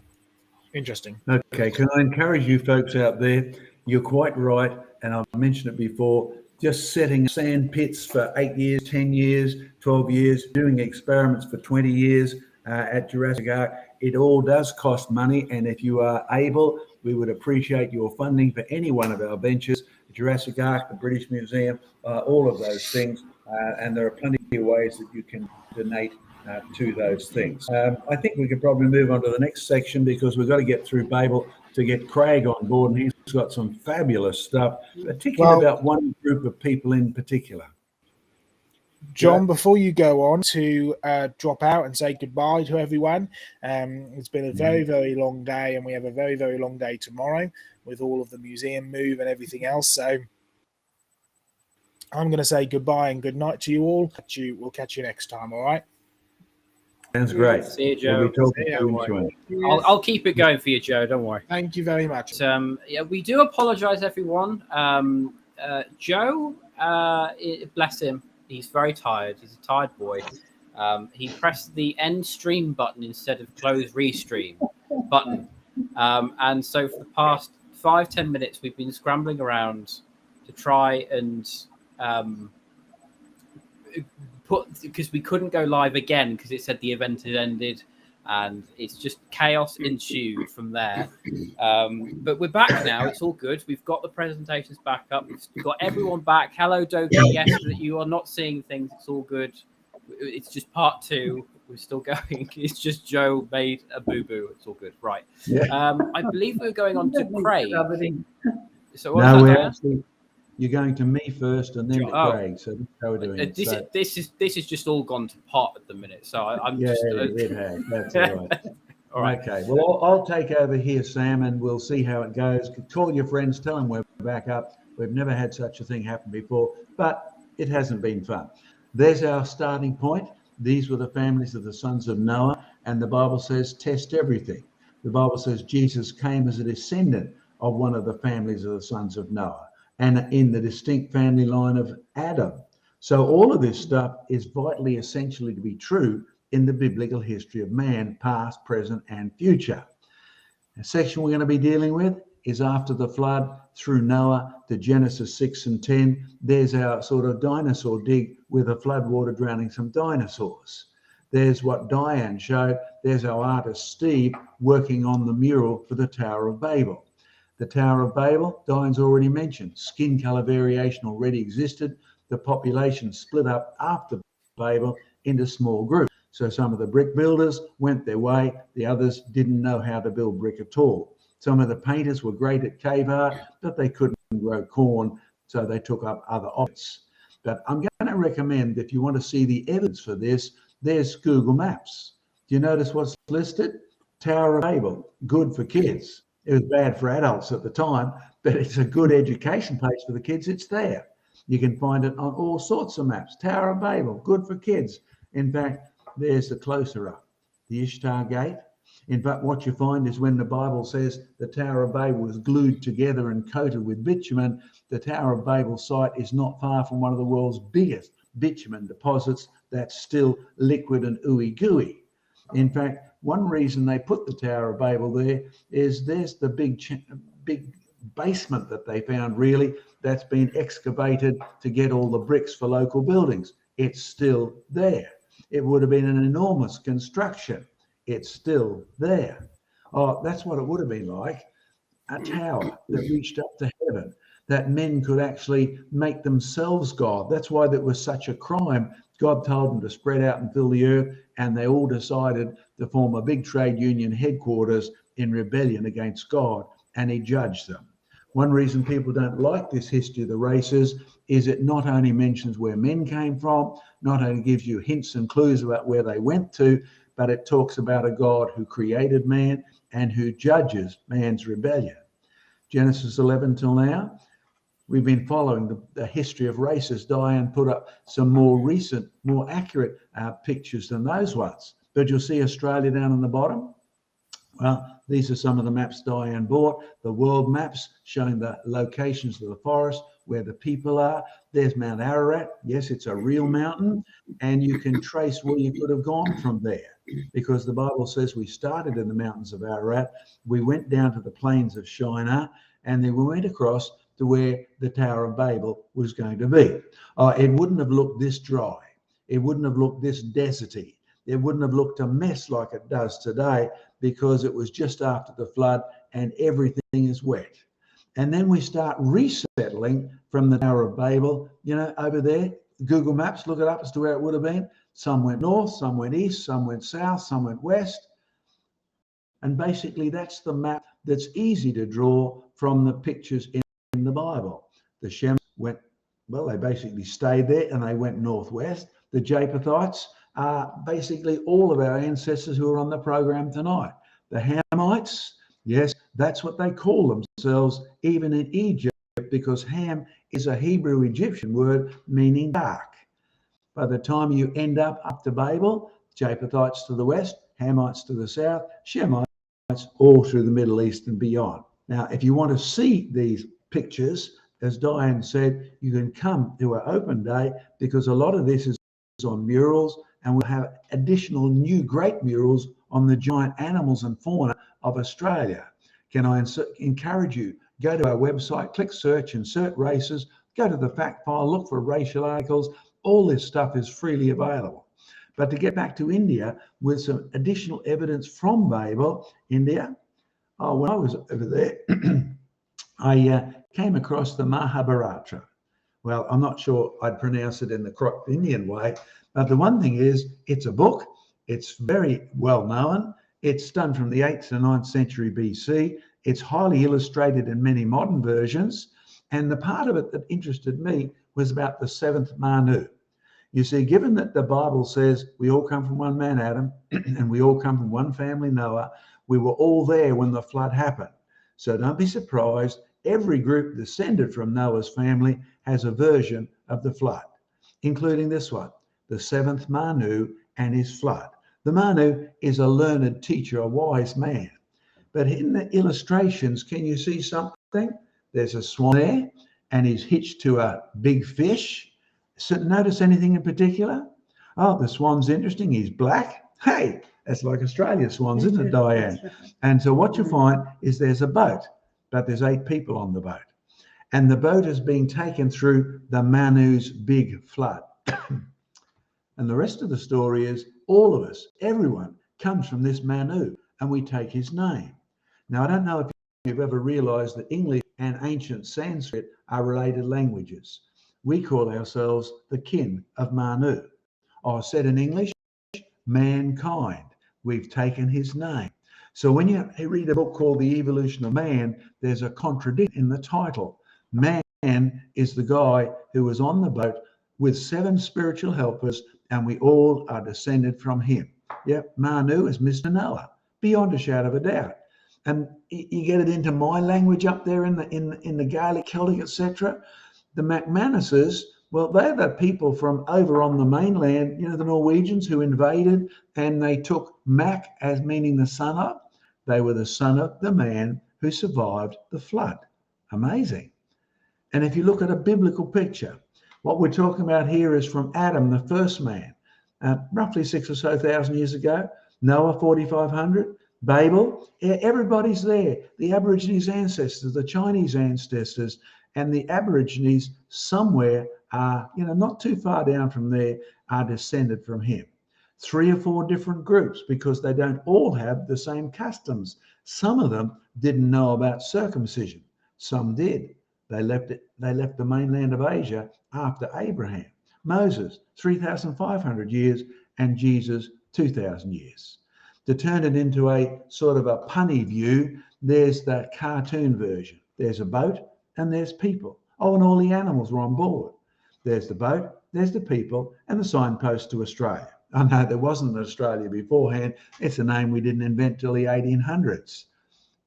Speaker 1: interesting.
Speaker 2: Okay, can I encourage you folks out there? You're quite right, and I've mentioned it before, just setting sand pits for 8 years, 10 years, 12 years, doing experiments for 20 years at Jurassic Ark, it all does cost money, and if you are able, we would appreciate your funding for any one of our ventures, Jurassic Ark, the British Museum, all of those things, and there are plenty of ways that you can donate to those things. I think we could probably move on to the next section because we've got to get through Babel to get Craig on board, and he's got some fabulous stuff, particularly about one group of people in particular.
Speaker 1: John, before you go on to drop out and say goodbye to everyone, it's been a very, very long day, and we have a very, very long day tomorrow with all of the museum move and everything else. So I'm going to say goodbye and good night to you all. We'll catch you next time, all right?
Speaker 2: Sounds great.
Speaker 4: See you, Joe. I'll keep it going for you, Joe. Don't worry.
Speaker 1: Thank you very much.
Speaker 4: Yeah, we do apologise, everyone. Joe, bless him, he's very tired. He's a tired boy. He pressed the end stream button instead of close restream button, and so for the past 5-10 minutes, we've been scrambling around to try and because we couldn't go live again because it said the event had ended, and it's just chaos ensued from there. But we're back now. It's all good. We've got the presentations back up. We've got everyone back. Hello, Doki. Yes, that you are not seeing things. It's all good. It's just part 2. We're still going. It's just Joe made a boo-boo. It's all good. Right.
Speaker 2: Yeah.
Speaker 4: I believe we're going on to Craig. So what
Speaker 2: No,
Speaker 4: was
Speaker 2: we're
Speaker 4: that,
Speaker 2: actually, you're going to me first and then to Craig. So that's how we're doing it.
Speaker 4: This is just all gone to pot at the minute. So I'm
Speaker 2: yeah,
Speaker 4: just.
Speaker 2: it has. That's all right.
Speaker 4: All right.
Speaker 2: Okay. Well, I'll take over here, Sam, and we'll see how it goes. Call your friends, tell them we're back up. We've never had such a thing happen before, but it hasn't been fun. There's our starting point. These were the families of the sons of Noah, and the Bible says, test everything. The Bible says Jesus came as a descendant of one of the families of the sons of Noah, and in the distinct family line of Adam. So all of this stuff is vitally essentially to be true in the biblical history of man, past, present, and future. The section we're going to be dealing with is after the flood through Noah to Genesis 6 and 10. There's our sort of dinosaur dig with a flood water drowning some dinosaurs. There's what Diane showed. There's our artist Steve working on the mural for the Tower of Babel. The Tower of Babel, Diane's already mentioned, skin color variation already existed. The population split up after Babel into small groups. So some of the brick builders went their way. The others didn't know how to build brick at all. Some of the painters were great at cave art, but they couldn't grow corn, so they took up other options. But I'm going to recommend, if you want to see the evidence for this, there's Google Maps. Do you notice what's listed? Tower of Babel, good for kids. It was bad for adults at the time, but it's a good education place for the kids. It's there. You can find it on all sorts of maps. Tower of Babel, good for kids. In fact, there's the closer up, the Ishtar Gate. In fact, what you find is when the Bible says the Tower of Babel was glued together and coated with bitumen, the Tower of Babel site is not far from one of the world's biggest bitumen deposits that's still liquid and ooey gooey. In fact, one reason they put the Tower of Babel there is there's the big basement that they found, really, that's been excavated to get all the bricks for local buildings. It's still there. It would have been an enormous construction. It's still there. Oh, that's what it would have been like, a tower that reached up to heaven, that men could actually make themselves God. That's why that was such a crime. God told them to spread out and fill the earth, and they all decided to form a big trade union headquarters in rebellion against God, and he judged them. One reason people don't like this history of the races is it not only mentions where men came from, not only gives you hints and clues about where they went to, but it talks about a God who created man and who judges man's rebellion. Genesis 11 till now, we've been following the history of races. Diane put up some more recent, more accurate pictures than those ones. But you'll see Australia down on the bottom. Well, these are some of the maps Diane bought, the world maps showing the locations of the forest, where the people are. There's Mount Ararat. Yes, it's a real mountain, and you can trace where you could have gone from there, because the Bible says we started in the mountains of Ararat, we went down to the plains of Shinar, and then we went across to where the Tower of Babel was going to be. It wouldn't have looked this dry. It wouldn't have looked this deserty. It wouldn't have looked a mess like it does today, because it was just after the flood and everything is wet. And then we start resettling from the Tower of Babel, over there. Google Maps, look it up as to where it would have been. Some went north, some went east, some went south, some went west. And basically that's the map that's easy to draw from the pictures in the Bible. The Shemites went, well, they basically stayed there and they went northwest. The Japhethites are basically all of our ancestors who are on the program tonight. The Hamites, yes, that's what they call themselves even in Egypt, because Ham is a Hebrew Egyptian word meaning dark. By the time you end up to Babel, Japhethites to the west, Hamites to the south, Shemites all through the Middle East and beyond. Now, if you want to see these pictures, as Diane said, you can come to our open day, because a lot of this is on murals, and we'll have additional new great murals on the giant animals and fauna of Australia. Can I encourage you, go to our website, click search, insert races, go to the fact file, look for racial articles, All this stuff is freely available. But to get back to India with some additional evidence from Babel, India, when I was over there, I came across the Mahabharata. Well, I'm not sure I'd pronounce it in the correct Indian way, but the one thing is, it's a book. It's very well known. It's done from the 8th to 9th century BC. It's highly illustrated in many modern versions. And the part of it that interested me was about the 7th Manu. You see, given that the Bible says we all come from one man, Adam, and we all come from one family, Noah, we were all there when the flood happened. So don't be surprised. Every group descended from Noah's family has a version of the flood, including this one, the 7th Manu and his flood. The Manu is a learned teacher, a wise man. But in the illustrations, can you see something? There's a swan there, and he's hitched to a big fish. So notice anything in particular? Oh, the swan's interesting. He's black. Hey, that's like Australia swans, isn't it, Diane? And so what you find is there's a boat, but there's 8 people on the boat. And the boat is being taken through the Manu's big flood. And the rest of the story is all of us, everyone, comes from this Manu, and we take his name. Now, I don't know if you've ever realized that English and ancient Sanskrit are related languages. We call ourselves the kin of Manu. Or said in English, mankind. We've taken his name. So when you read a book called The Evolution of Man, there's a contradiction in the title. Man is the guy who was on the boat with 7 spiritual helpers, and we all are descended from him. Yep, Manu is Mr. Noah, beyond a shadow of a doubt. And you get it into my language up there in the Gaelic, Celtic, etc. The McManuses, well, they're the people from over on the mainland, you know, the Norwegians who invaded, and they took Mac as meaning the son of. They were the son of the man who survived the flood. Amazing. And if you look at a biblical picture, what we're talking about here is from Adam, the first man, roughly 6,000 or so years ago. Noah, 4,500. Babel, everybody's there. The Aborigines ancestors, the Chinese ancestors, and the Aborigines somewhere are, you know, not too far down from there, are descended from him. 3 or 4 different groups, because they don't all have the same customs. Some of them didn't know about circumcision. Some did. They left the mainland of Asia after Abraham. Moses, 3,500 years, and Jesus, 2,000 years. To turn it into a sort of a punny view, there's the cartoon version. There's a boat and there's people. Oh, and all the animals were on board. There's the boat, there's the people, and the signpost to Australia. I know there wasn't an Australia beforehand. It's a name we didn't invent till the 1800s.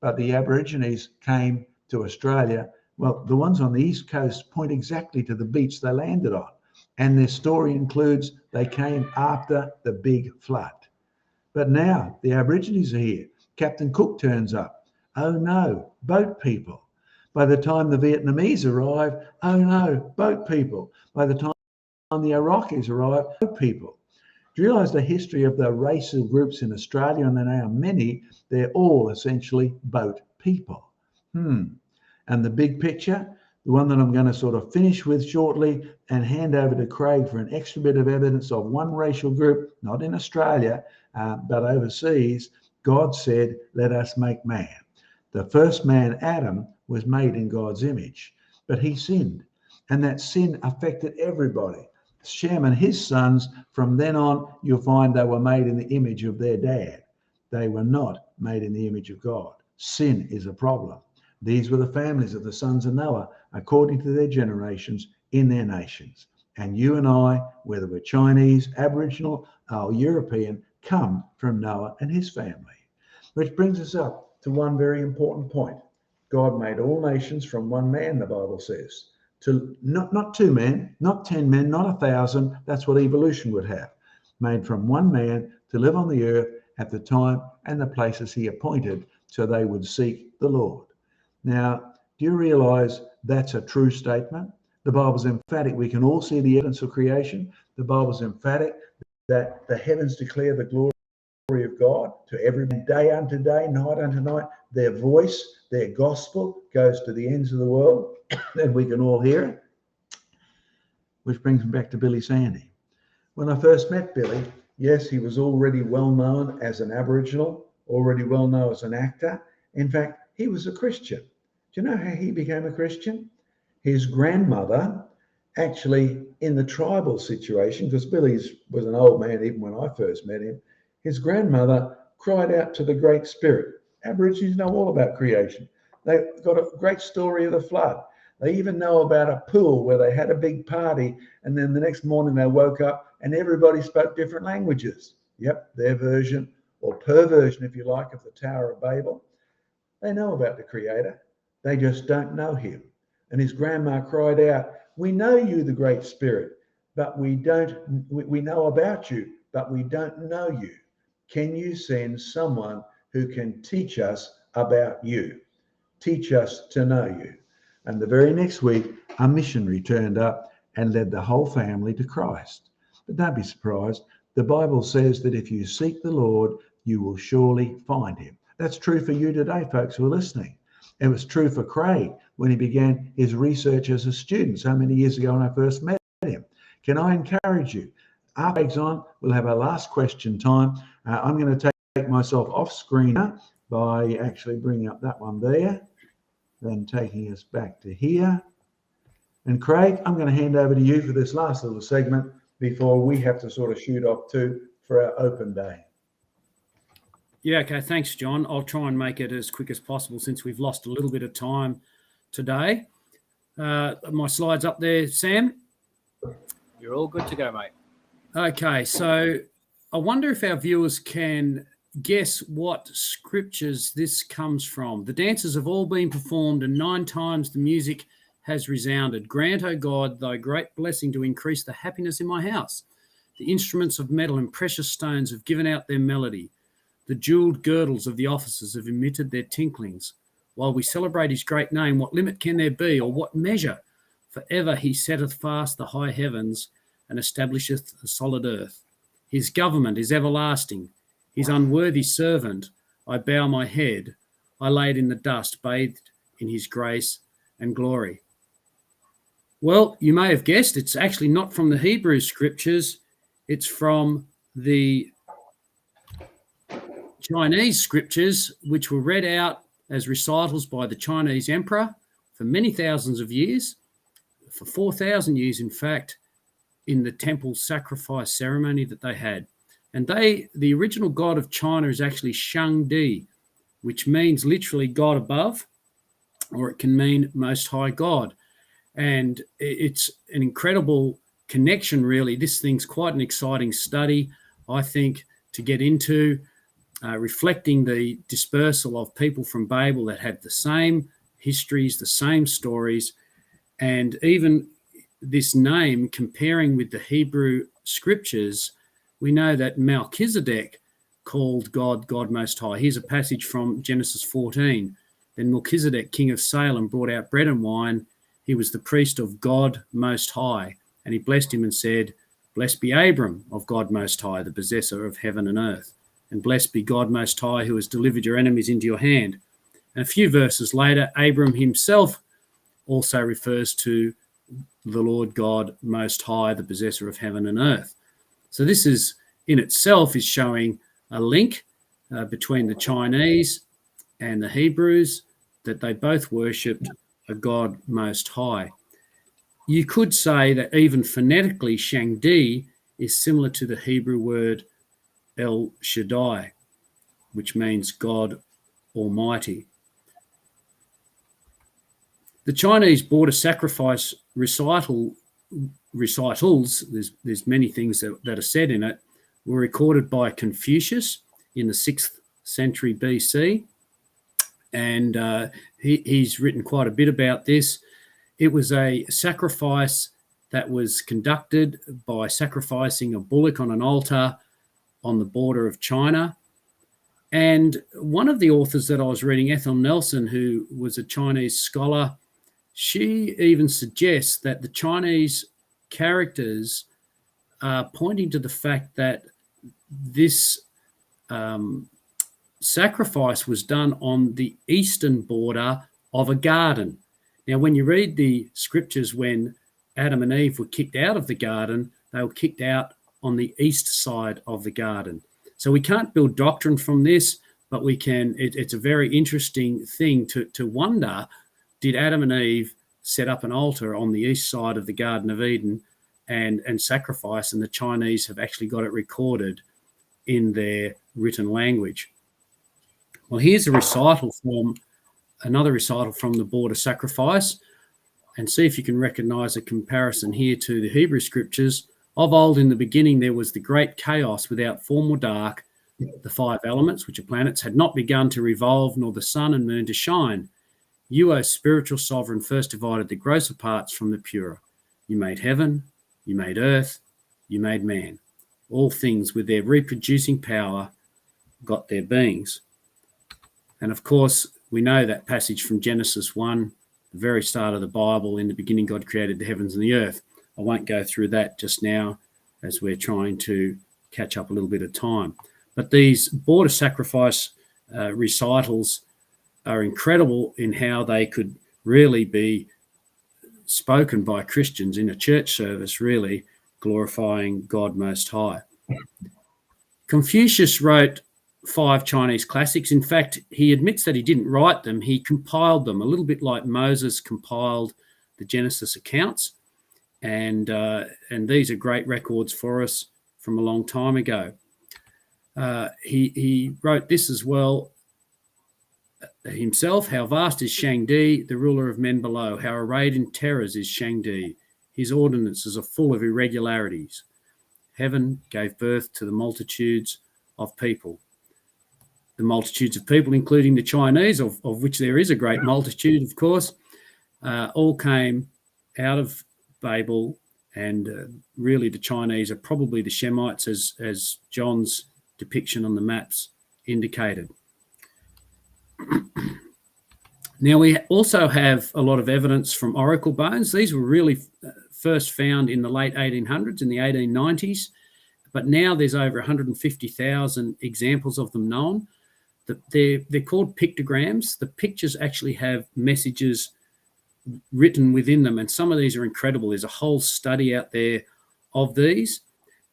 Speaker 2: But the Aborigines came to Australia. Well, the ones on the East Coast point exactly to the beach they landed on. And their story includes they came after the big flood. But now the Aborigines are here. Captain Cook turns up. Oh no, boat people. By the time the Vietnamese arrive, oh no, boat people. By the time the Iraqis arrive, boat people. Do you realise the history of the racial groups in Australia, and there are many, they're all essentially boat people. And the big picture, the one that I'm going to sort of finish with shortly and hand over to Craig for an extra bit of evidence of one racial group, not in Australia, but overseas. God said, let us make man. The first man, Adam, was made in God's image, but he sinned, and that sin affected everybody. Shem and his sons, from then on, you'll find they were made in the image of their dad. They were not made in the image of God. Sin is a problem. These were the families of the sons of Noah, according to their generations in their nations. And you and I, whether we're Chinese, Aboriginal, or European, come from Noah and his family. Which brings us up to one very important point. God made all nations from one man, the Bible says. To not 2 men, not 10 men, not 1,000. That's what evolution would have. Made from one man to live on the earth at the time and the places he appointed, so they would seek the Lord. Now, do you realize that's a true statement? The Bible's emphatic. We can all see the evidence of creation. The Bible's emphatic that the heavens declare the glory of God to every day unto day, night unto night. Their voice, their gospel goes to the ends of the world, and we can all hear it. which brings me back to Billy Sandy. When I first met Billy, yes, he was already well known as an Aboriginal, already well known as an actor. In fact, he was a Christian. Do you know how he became a Christian? His grandmother, actually in the tribal situation, because Billy was an old man even when I first met him, his grandmother cried out to the Great Spirit. Aborigines know all about creation. They've got a great story of the flood. They even know about a pool where they had a big party, and then the next morning they woke up and everybody spoke different languages. Yep, their version, or perversion, if you like, of the Tower of Babel. They know about the Creator. They just don't know him. And his grandma cried out, "We know you, the Great Spirit, but we know about you, but we don't know you. Can you send someone who can teach us about you? Teach us to know you." And the very next week, a missionary turned up and led the whole family to Christ. But don't be surprised. The Bible says that if you seek the Lord, you will surely find him. That's true for you today, folks who are listening. It was true for Craig when he began his research as a student so many years ago when I first met him. Can I encourage you? After Craig's on, we'll have our last question time. I'm going to take myself off screen now by actually bringing up that one there, then taking us back to here. And Craig, I'm going to hand over to you for this last little segment before we have to sort of shoot off too for our open day.
Speaker 3: Yeah, okay. Thanks, John. I'll try and make it as quick as possible since we've lost a little bit of time today. My slides up there, Sam?
Speaker 4: You're all good to go, mate.
Speaker 3: Okay, so I wonder if our viewers can guess what scriptures this comes from. The dances have all been performed, and 9 times the music has resounded. Grant, O God, thy great blessing to increase the happiness in my house. The instruments of metal and precious stones have given out their melody. The jewelled girdles of the officers have emitted their tinklings. While we celebrate his great name, what limit can there be, or what measure? Forever he setteth fast the high heavens and establisheth the solid earth. His government is everlasting. His unworthy servant, I bow my head. I laid in the dust, bathed in his grace and glory. Well, you may have guessed it's actually not from the Hebrew scriptures. It's from the Chinese scriptures, which were read out as recitals by the Chinese emperor for many thousands of years, for 4,000 years, in fact, in the temple sacrifice ceremony that they had. And the original god of China is actually Shangdi, which means literally God above, or it can mean Most High God. And it's an incredible connection, really. This thing's quite an exciting study, I think, to get into, reflecting the dispersal of people from Babel that had the same histories, the same stories, and even this name, comparing with the Hebrew scriptures, we know that Melchizedek called God, God Most High. Here's a passage from Genesis 14. Then Melchizedek, king of Salem, brought out bread and wine. He was the priest of God Most High. And he blessed him and said, "Blessed be Abram of God Most High, the possessor of heaven and earth. And blessed be God Most High, who has delivered your enemies into your hand." And a few verses later, Abram himself also refers to the Lord God Most High, the possessor of heaven and earth. So this is in itself is showing a link between the Chinese and the Hebrews, that they both worshipped a God Most High. You could say that even phonetically, Shangdi is similar to the Hebrew word El Shaddai, which means God Almighty. The Chinese border sacrifice recitals, there's many things that are said in it, were recorded by Confucius in the 6th century BC. And he's written quite a bit about this. It was a sacrifice that was conducted by sacrificing a bullock on an altar on the border of China. And one of the authors that I was reading, Ethel Nelson, who was a Chinese scholar, she even suggests that the Chinese characters are pointing to the fact that this sacrifice was done on the eastern border of a garden. Now, when you read the scriptures, when Adam and Eve were kicked out of the garden, they were kicked out on the east side of the garden. So we can't build doctrine from this, but we can. It's a very interesting thing to wonder, did Adam and Eve set up an altar on the east side of the Garden of Eden and sacrifice, and the Chinese have actually got it recorded in their written language. Well, here's another recital from the border sacrifice, and see if you can recognize a comparison here to the Hebrew scriptures. Of old in the beginning there was the great chaos without form or dark. The 5 elements, which are planets, had not begun to revolve, nor the sun and moon to shine. You, O spiritual sovereign, first divided the grosser parts from the purer. You made heaven, you made earth, you made man. All things with their reproducing power got their beings. And of course, we know that passage from Genesis 1, the very start of the Bible. In the beginning, God created the heavens and the earth. I won't go through that just now, as we're trying to catch up a little bit of time. But these border sacrifice recitals are incredible in how they could really be spoken by Christians in a church service, really glorifying God Most High. Confucius wrote 5 Chinese classics. In fact, he admits that he didn't write them. He compiled them, a little bit like Moses compiled the Genesis accounts. And these are great records for us from a long time ago. He wrote this as well himself. How vast is Shangdi, the ruler of men below. How arrayed in terrors is Shangdi. His ordinances are full of irregularities. Heaven gave birth to the multitudes of people. The multitudes of people, including the Chinese, of which there is a great multitude, of course, all came out of Babel, and really the Chinese are probably the Shemites, as John's depiction on the maps indicated. Now, we also have a lot of evidence from oracle bones. These were really first found in the late 1800s, in the 1890s, but now there's over 150,000 examples of them known. They're called pictograms. The pictures actually have messages written within them, and some of these are incredible. There's a whole study out there of these,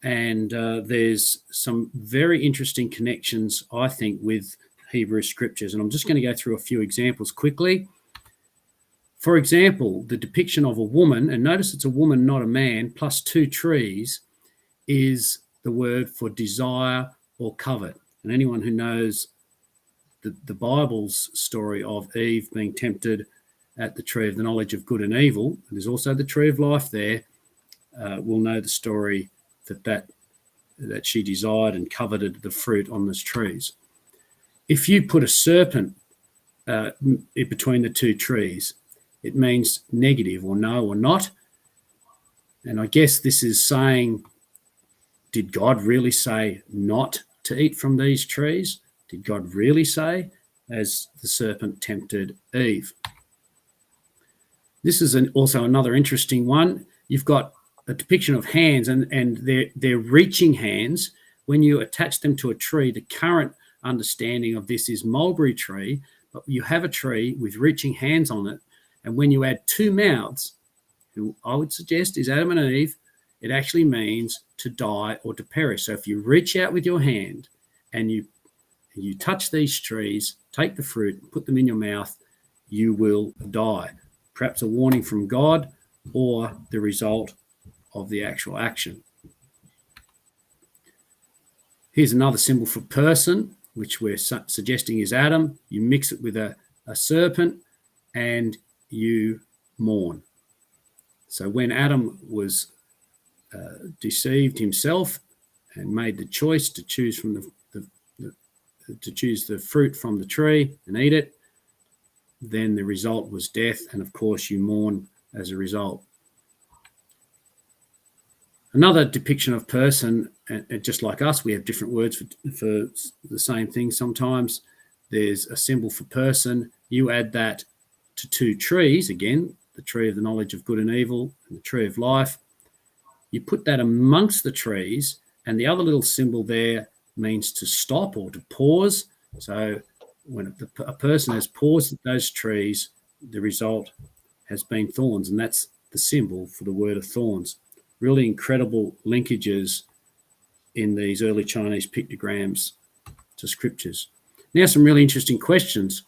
Speaker 3: and there's some very interesting connections, I think, with Hebrew scriptures, and I'm just going to go through a few examples quickly. For example, the depiction of a woman, and notice it's a woman, not a man, plus 2 trees, is the word for desire or covet. And anyone who knows the Bible's story of Eve being tempted at the tree of the knowledge of good and evil, and there's also the tree of life there, will know the story that she desired and coveted the fruit on those trees. If you put a serpent between the 2 trees, it means negative, or no, or not. And I guess this is saying, did God really say not to eat from these trees? Did God really say, as the serpent tempted Eve? This is also another interesting one. You've got a depiction of hands, and they're reaching hands. When you attach them to a tree, the current understanding of this is mulberry tree, but you have a tree with reaching hands on it, and when you add 2 mouths, who I would suggest is Adam and Eve, it actually means to die or to perish. So if you reach out with your hand and you touch these trees, take the fruit, put them in your mouth, you will die. Perhaps a warning from God, or the result of the actual action. Here's another symbol for person, which we're suggesting is Adam. You mix it with a serpent and you mourn. So when Adam was deceived himself and made the choice to choose from to choose the fruit from the tree and eat it, then the result was death, and of course you mourn as a result. Another depiction of person, and just like us, we have different words for the same thing. Sometimes there's a symbol for person. You add that to 2 trees, again, the tree of the knowledge of good and evil and the tree of life. You put that amongst the trees, and the other little symbol there means to stop or to pause. So when a person has paused at those trees, the result has been thorns, and that's the symbol for the word of thorns. Really incredible linkages in these early Chinese pictograms to scriptures. Now, some really interesting questions.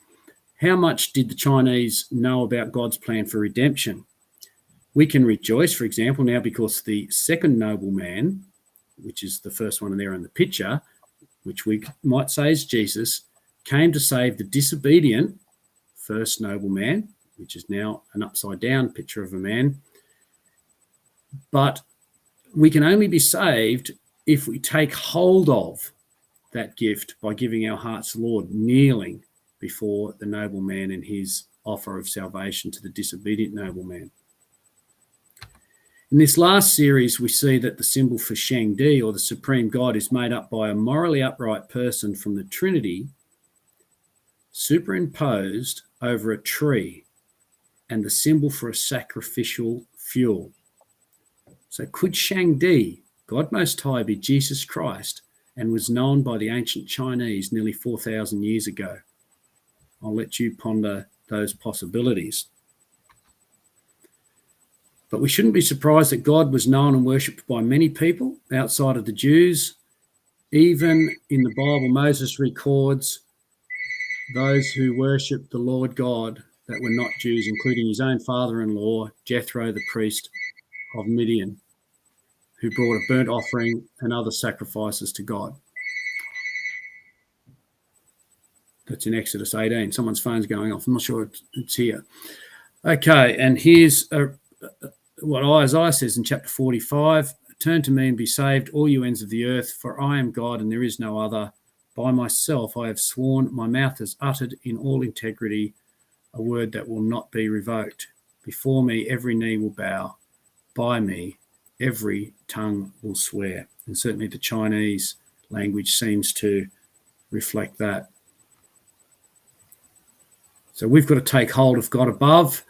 Speaker 3: How much did the Chinese know about God's plan for redemption? We can rejoice, for example, now because the second nobleman, which is the first one there in the picture, which we might say is Jesus, came to save the disobedient first nobleman, which is now an upside down picture of a man. But we can only be saved if we take hold of that gift by giving our hearts to the Lord, kneeling before the nobleman and his offer of salvation to the disobedient nobleman. In this last series, we see that the symbol for Shangdi, or the supreme God, is made up by a morally upright person from the Trinity superimposed over a tree, and the symbol for a sacrificial fuel. So could Shangdi, God Most High, be Jesus Christ, and was known by the ancient Chinese nearly 4,000 years ago? I'll let you ponder those possibilities. But we shouldn't be surprised that God was known and worshipped by many people outside of the Jews. Even in the Bible, Moses records those who worshipped the Lord God that were not Jews, including his own father-in-law, Jethro, the priest of Midian, who brought a burnt offering and other sacrifices to God. That's in Exodus 18. Someone's phone's going off. I'm not sure it's here. Okay, and here's what Isaiah says in chapter 45. Turn to me and be saved, all you ends of the earth, for I am God and there is no other. By myself I have sworn, my mouth has uttered in all integrity a word that will not be revoked. Before me every knee will bow. By me every tongue will swear. And certainly the Chinese language seems to reflect that. So we've got to take hold of God above.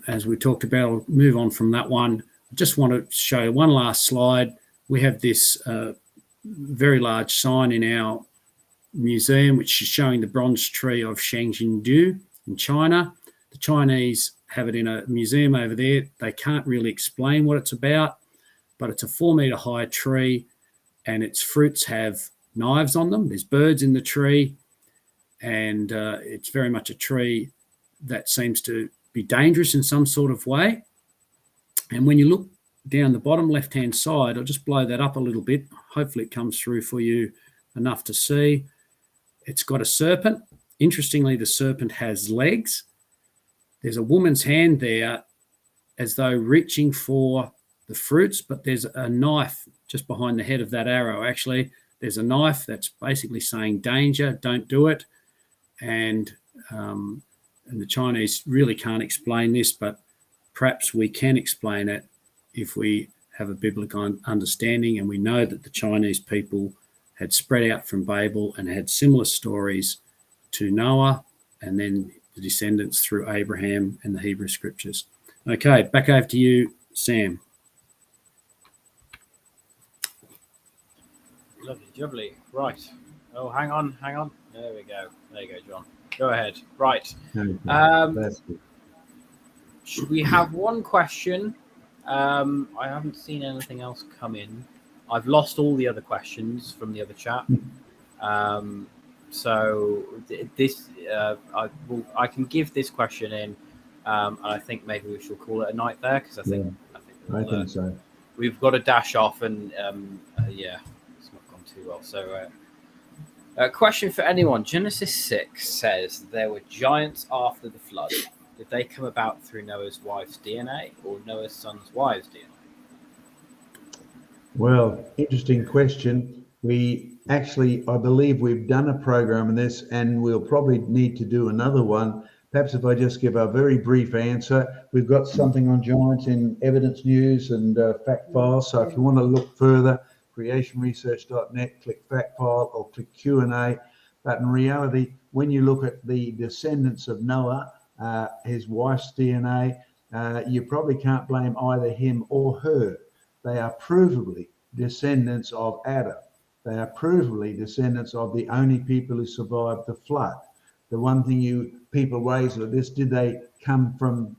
Speaker 3: As we talked about, I'll move on from that one. I just want to show one last slide. We have this very large sign in our museum, which is showing the bronze tree of Shangxingdu in China. The Chinese have it in a museum over there. They can't really explain what it's about, but it's a 4-meter high tree and its fruits have knives on them. There's birds in the tree, and it's very much a tree that seems to be dangerous in some sort of way. And when you look down the bottom left-hand side, I'll just blow that up a little bit. Hopefully it comes through for you enough to see. It's got a serpent. Interestingly, the serpent has legs. There's a woman's hand there as though reaching for the fruits, but there's a knife just behind the head of that arrow. Actually, there's a knife that's basically saying danger, don't do it. And the Chinese really can't explain this, but perhaps we can explain it if we have a biblical understanding, and we know that the Chinese people had spread out from Babel and had similar stories to Noah and then the descendants through Abraham and the Hebrew scriptures. Okay, back over to you, Sam.
Speaker 4: Lovely. Right. Oh, hang on. There we go. There you go, John. Go ahead. Right. Should we have one question? I haven't seen anything else come in. I've lost all the other questions from the other chat. So this, I can give this question in, and I think maybe we should call it a night there, because I think
Speaker 2: so.
Speaker 4: We've got to dash off, and it's not gone too well. So, a question for anyone: Genesis 6 says there were giants after the flood. Did they come about through Noah's wife's DNA or Noah's son's wives' DNA?
Speaker 2: Well, interesting question. We actually, I believe we've done a program on this, and we'll probably need to do another one. Perhaps if I just give a very brief answer. We've got something on giants in Evidence News and Fact File. So if you want to look further, creationresearch.net, click Fact File or click Q&A. But in reality, when you look at the descendants of Noah, his wife's DNA, you probably can't blame either him or her. They are provably descendants of Adam. They are provably descendants of the only people who survived the flood. The one thing you people raise with this, did they come from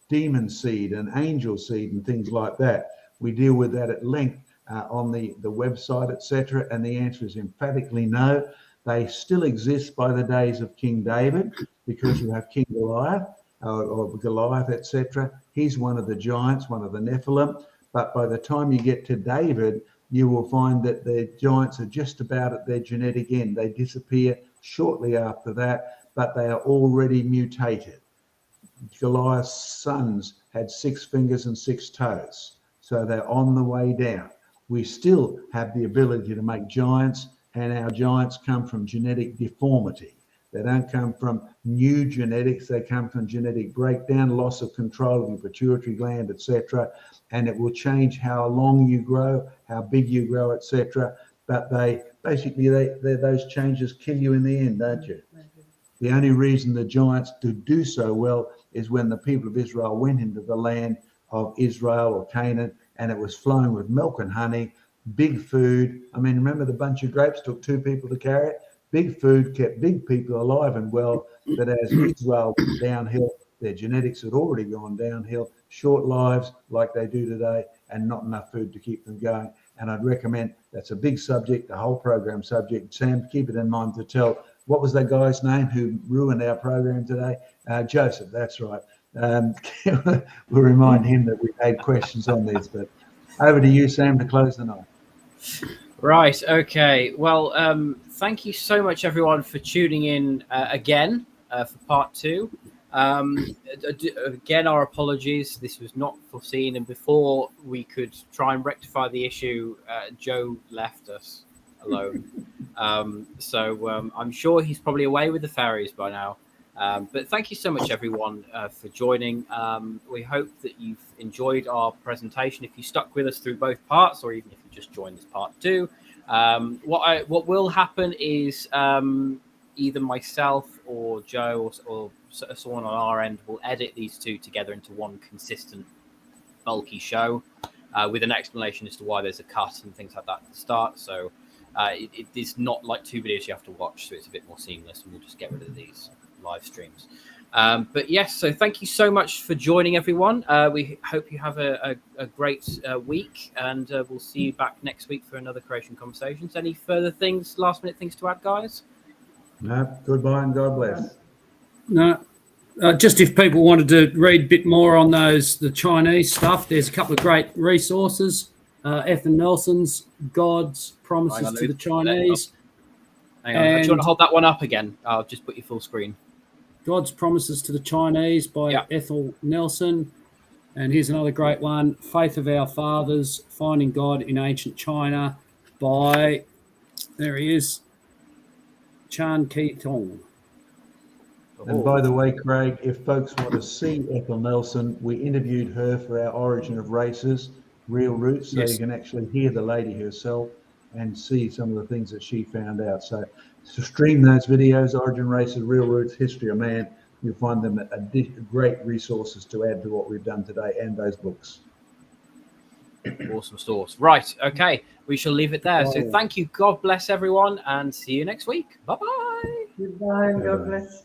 Speaker 2: demon seed and angel seed and things like that. We deal with that at length on the website, etc. And the answer is emphatically no. They still exist by the days of King David, because you have King Goliath or Goliath, etc. He's one of the giants, one of the Nephilim. But by the time you get to David, you will find that the giants are just about at their genetic end. They disappear shortly after that, but they are already mutated. Goliath's sons had 6 fingers and 6 toes, so they're on the way down. We still have the ability to make giants, and our giants come from genetic deformity. They don't come from new genetics. They come from genetic breakdown, loss of control of your pituitary gland, etc. And it will change how long you grow, how big you grow, etc. But those changes kill you in the end, don't you? The only reason the giants do so well is when the people of Israel went into the land of Israel or Canaan, and it was flowing with milk and honey, big food. I mean, remember the bunch of grapes took 2 people to carry it? Big food kept big people alive and well, but as Israel went downhill, their genetics had already gone downhill, short lives like they do today, and not enough food to keep them going. And I'd recommend, that's a big subject, the whole program subject. Sam, keep it in mind to tell, what was that guy's name who ruined our program today? Joseph, that's right. We'll remind him that we've had questions on this, but over to you, Sam, to close the night.
Speaker 4: Right. Okay. Well, thank you so much, everyone, for tuning in again for part 2. Again, our apologies. This was not foreseen, and before we could try and rectify the issue, Joe left us alone. So I'm sure he's probably away with the fairies by now. But thank you so much, everyone, for joining. We hope that you've enjoyed our presentation. If you stuck with us through both parts, or even if you just joined this part 2, what will happen is either myself or Joe or someone on our end will edit these 2 together into one consistent, bulky show with an explanation as to why there's a cut and things like that at the start. So it is not like 2 videos you have to watch, so it's a bit more seamless, and we'll just get rid of these live streams. But yes, so thank you so much for joining, everyone. We hope you have a great week, and we'll see you back next week for another Creation Conversations. Any further things, last minute things to add, guys?
Speaker 2: No, goodbye and God bless.
Speaker 3: No, just if people wanted to read a bit more on the Chinese stuff, there's a couple of great resources. Ethel Nelson's God's Promises to the Chinese.
Speaker 4: Hang on. Do you want to hold that one up again? I'll just put you full screen.
Speaker 3: God's Promises to the Chinese by Ethel Nelson. And here's another great one, Faith of Our Fathers, Finding God in Ancient China by, there he is, Chan Ki Tong.
Speaker 2: And by the way, Craig, if folks want to see Ethel Nelson, we interviewed her for our Origin of Races, Real Roots, so you can actually hear the lady herself and see some of the things that she found out. So to stream those videos, Origin Races, Real Roots, History of Man, you'll find them great resources to add to what we've done today and those books.
Speaker 4: Awesome source. Right. Okay. We shall leave it there. So thank you. God bless everyone, and see you next week. Bye-bye.
Speaker 5: Goodbye and God bless.